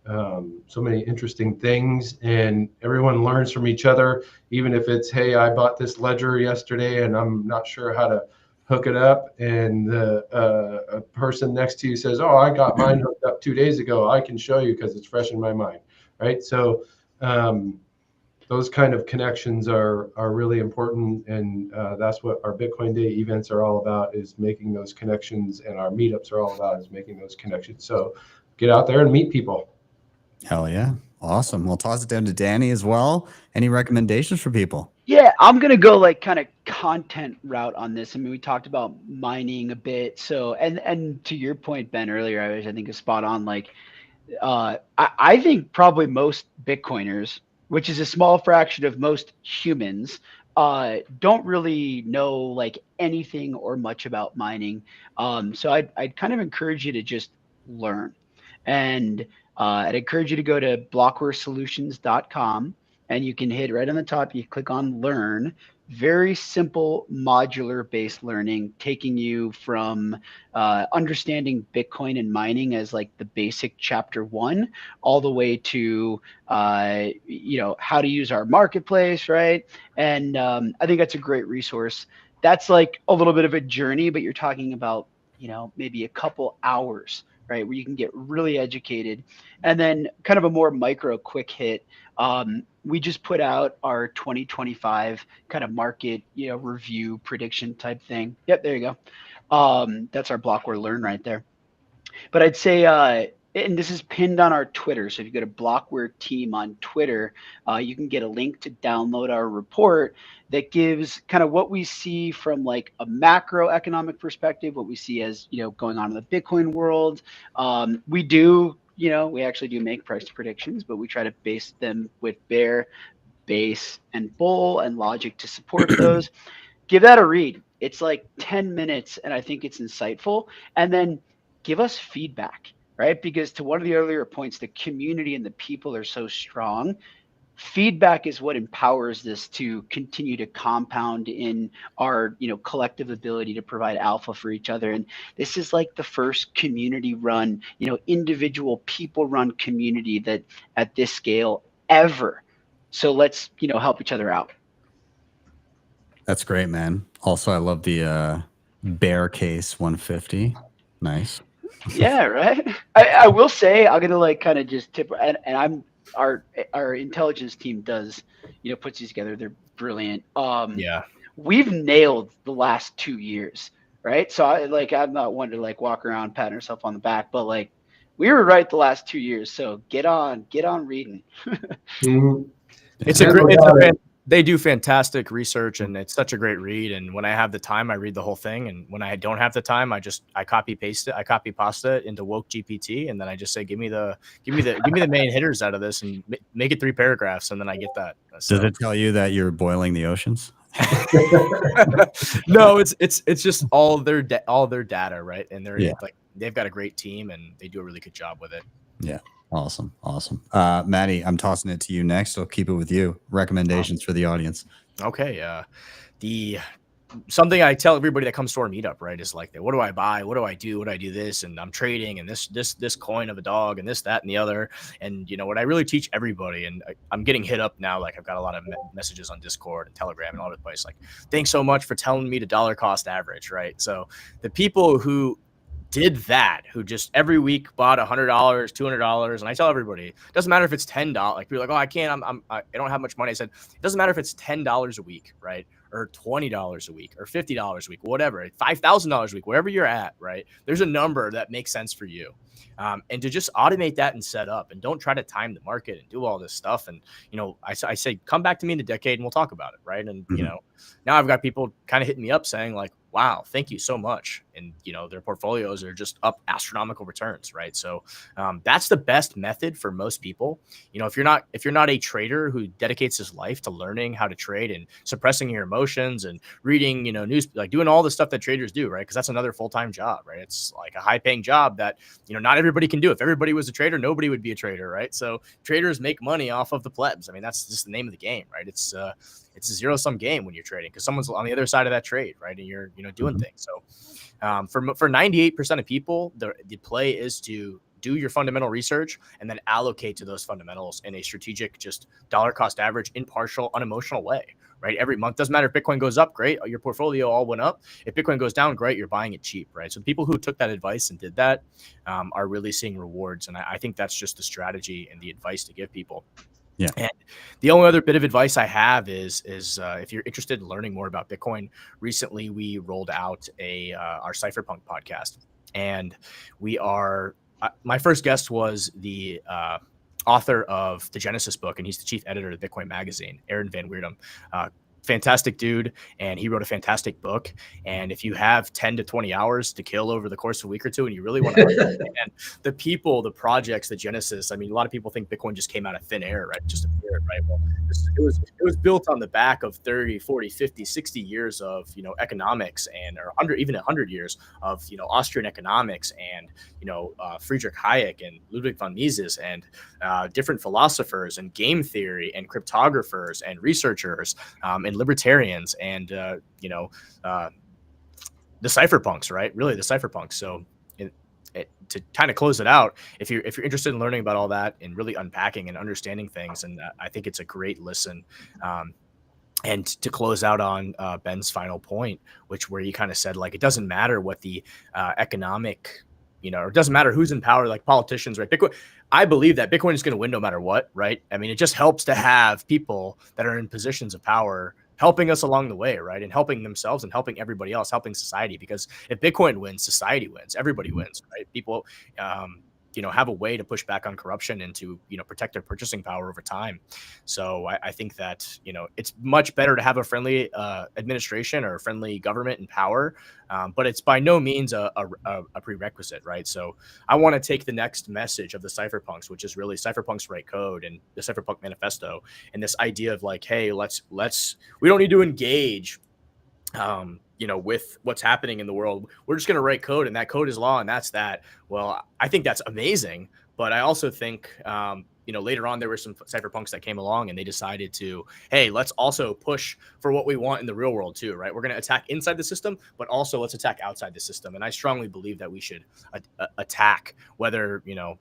S5: so many interesting things, and everyone learns from each other, even if it's, hey, I bought this ledger yesterday and I'm not sure how to hook it up, and a person next to you says, oh, I got mine hooked up 2 days ago. I can show you because it's fresh in my mind, right? So those kind of connections are really important, and that's what our Bitcoin Day events are all about, is making those connections, and our meetups are all about, is making those connections. So get out there and meet people.
S1: Hell yeah. Awesome. We'll toss it down to Danny as well. Any recommendations for people?
S4: Yeah, I'm going to go like kind of content route on this. I mean, we talked about mining a bit. So, and to your point, Ben, earlier, I think is spot on. Like, I think probably most Bitcoiners, which is a small fraction of most humans, don't really know like anything or much about mining. So I'd kind of encourage you to just learn. And I'd encourage you to go to blockwaresolutions.com. And you can hit right on the top, you click on learn. Very simple modular based learning, taking you from understanding Bitcoin and mining as like the basic chapter 1, all the way to how to use our marketplace, right? And I think that's a great resource. That's like a little bit of a journey, but you're talking about maybe a couple hours right? Where you can get really educated. And then kind of a more micro quick hit. We just put out our 2025 kind of market, review prediction type thing. Yep, there you go. That's our Blockware Learn right there. But I'd say, and this is pinned on our Twitter. So if you go to Blockware Team on Twitter, you can get a link to download our report that gives kind of what we see from like a macroeconomic perspective, what we see as, going on in the Bitcoin world. We do, we actually do make price predictions, but we try to base them with bear, base, and bull and logic to support those. Give that a read. It's like 10 minutes, and I think it's insightful. And then give us feedback, right? Because to one of the earlier points, the community and the people are so strong. Feedback is what empowers this to continue to compound in our, collective ability to provide alpha for each other. And this is like the first community run, individual people run community that at this scale ever. So let's, help each other out.
S1: That's great, man. Also, I love the bear case 150. Nice.
S4: Yeah, right. I will say I'm gonna like kind of just tip, and I'm our intelligence team does, puts these together. They're brilliant.
S3: Yeah.
S4: We've nailed the last 2 years, right? So I'm not one to like walk around patting herself on the back, but like we were right the last 2 years. So get on reading.
S3: They do fantastic research, and it's such a great read. And when I have the time, I read the whole thing. And when I don't have the time, I copy pasta it into woke GPT, and then I just say, give me the main hitters out of this, and make it 3 paragraphs, and then I get that. So,
S1: does it tell you that you're boiling the oceans?
S3: No, it's just all their data, right? And they've got a great team, and they do a really good job with it.
S1: Yeah. Awesome. Matty, I'm tossing it to you next. I'll keep it with you. Recommendations for the audience.
S3: Okay. Something I tell everybody that comes to our meetup, right, is like, what do I buy? What do I do? What do I do this? And I'm trading, and this coin of a dog, and this, that, and the other. And what I really teach everybody, and I'm getting hit up now, like I've got a lot of messages on Discord and Telegram and all over the place. Like, thanks so much for telling me to dollar cost average, right? So the people who did that, who just every week bought $100, $200, and I tell everybody, it doesn't matter if it's $10. Like, people are like, oh, I can't, I don't have much money. I said, it doesn't matter if it's $10 a week, right, or $20 a week, or $50 a week, whatever, $5,000 a week, wherever you're at, right? There's a number that makes sense for you, and to just automate that and set up, and don't try to time the market and do all this stuff. And I say, come back to me in a decade and we'll talk about it, right? And now I've got people kind of hitting me up saying like, wow, thank you so much. And, their portfolios are just up astronomical returns, right? So that's the best method for most people. If you're not a trader who dedicates his life to learning how to trade and suppressing your emotions and reading, news, like doing all the stuff that traders do, right? Because that's another full-time job, right? It's like a high-paying job that, not everybody can do. If everybody was a trader, nobody would be a trader, right? So traders make money off of the plebs. I mean, that's just the name of the game, right? It's a zero-sum game when you're trading, because someone's on the other side of that trade, right? And you're doing things. So for 98% of people, the play is to do your fundamental research and then allocate to those fundamentals in a strategic, just dollar cost average, impartial, unemotional way, right? Every month, doesn't matter if Bitcoin goes up, great, your portfolio all went up. If Bitcoin goes down, great, you're buying it cheap, right? So people who took that advice and did that are really seeing rewards. And I think that's just the strategy and the advice to give people.
S1: Yeah.
S3: And the only other bit of advice I have is if you're interested in learning more about Bitcoin, recently we rolled out our Cypherpunk'd podcast, and we are my first guest was the author of the Genesis book, and he's the chief editor of Bitcoin Magazine, Aaron Van Weerdum. Fantastic dude, and he wrote a fantastic book. And if you have 10 to 20 hours to kill over the course of a week or two, and you really want to understand the people, the projects, the Genesis, I mean, a lot of people think Bitcoin just came out of thin air, right? Just appeared, right? Well, it was built on the back of 30, 40, 50, 60 years of, economics, and or 100 years of, Austrian economics, and, Friedrich Hayek and Ludwig von Mises, and different philosophers, and game theory, and cryptographers, and researchers, and libertarians, and the cypherpunks, right? Really, the cypherpunks. So to kind of close it out, if you're interested in learning about all that and really unpacking and understanding things, and I think it's a great listen. And to close out on Ben's final point, where he kind of said, like, it doesn't matter what the economic you know, it doesn't matter who's in power, like politicians, right? Bitcoin, I believe that Bitcoin is going to win no matter what, right? I mean, it just helps to have people that are in positions of power helping us along the way, right? And helping themselves and helping everybody else, helping society. Because if Bitcoin wins, society wins, everybody wins, right? People, you know, have a way to push back on corruption and to, you know, protect their purchasing power over time. So I think that, you know, it's much better to have a friendly administration or a friendly government in power, but it's by no means a prerequisite, right? So I want to take the next message of the Cypherpunks, which is really Cypherpunks write code and the Cypherpunk manifesto, and this idea of like, hey, we don't need to engage you know, with what's happening in the world. We're just going to write code, and that code is law, and that's that. Well, I think that's amazing. But I also think, you know, later on, there were some cypherpunks that came along and they decided to, hey, let's also push for what we want in the real world too, right? We're going to attack inside the system, but also let's attack outside the system. And I strongly believe that we should attack, whether, you know,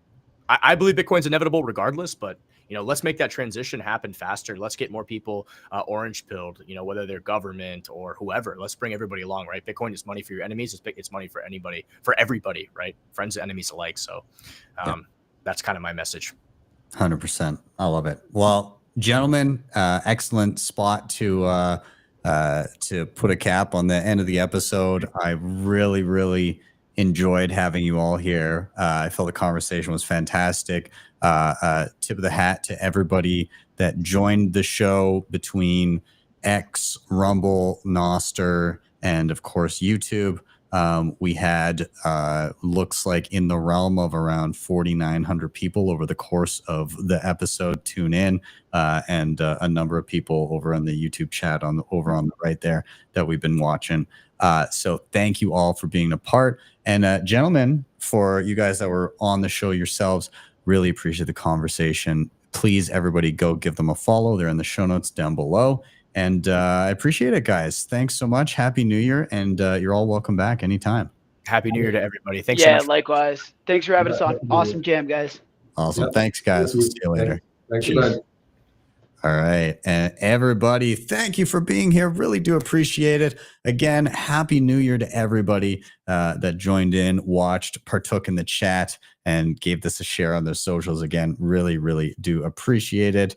S3: I believe Bitcoin's inevitable regardless, but, you know, let's make that transition happen faster. Let's get more people orange pilled, you know, whether they're government or whoever. Let's bring everybody along, right? Bitcoin is money for your enemies. It's money for anybody, for everybody, right? Friends and enemies alike. So that's kind of my message.
S1: 100%. I love it. Well, gentlemen, excellent spot to put a cap on the end of the episode. I really, really enjoyed having you all here. I felt the conversation was fantastic. Tip of the hat to everybody that joined the show between X, Rumble, Nostr, and of course YouTube. We had looks like in the realm of around 4,900 people over the course of the episode tune in, and a number of people over on the YouTube chat over on the right there that we've been watching. So thank you all for being a part. And gentlemen, for you guys that were on the show yourselves, really appreciate the conversation. Please, everybody, go give them a follow. They're in the show notes down below. And I appreciate it, guys. Thanks so much. Happy New Year. And you're all welcome back anytime.
S3: Happy New Year to everybody. Thanks so much.
S4: Yeah, likewise. Thanks for having us on. Awesome jam, guys.
S1: Awesome. Thanks, guys. We'll see you later.
S5: Thanks, bud.
S1: All right. And everybody, thank you for being here. Really do appreciate it. Again, Happy New Year to everybody that joined in, watched, partook in the chat, and gave this a share on their socials. Again, really, really do appreciate it.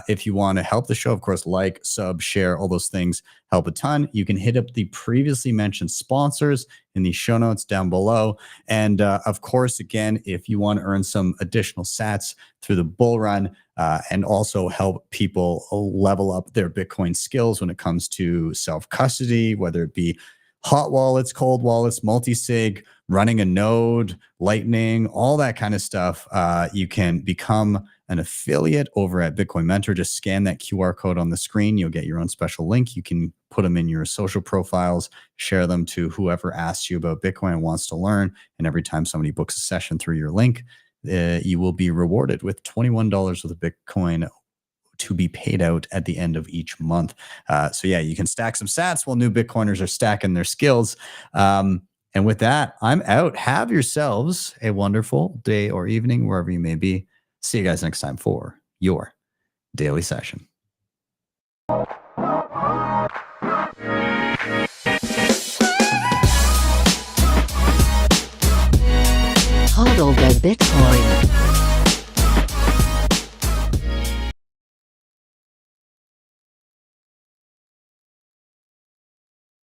S1: If you want to help the show, of course, like, sub, share, all those things help a ton. You can hit up the previously mentioned sponsors in the show notes down below. And of course, again, if you want to earn some additional sats through the bull run, and also help people level up their Bitcoin skills when it comes to self-custody, whether it be hot wallets, cold wallets, multisig, running a node, lightning, all that kind of stuff. You can become an affiliate over at Bitcoin Mentor. Just scan that QR code on the screen. You'll get your own special link. You can put them in your social profiles, share them to whoever asks you about Bitcoin and wants to learn. And every time somebody books a session through your link, you will be rewarded with $21 worth of Bitcoin to be paid out at the end of each month. So yeah, you can stack some sats while new Bitcoiners are stacking their skills. And with that, I'm out. Have yourselves a wonderful day or evening, wherever you may be. See you guys next time for your daily session.
S6: HODL the Bitcoin.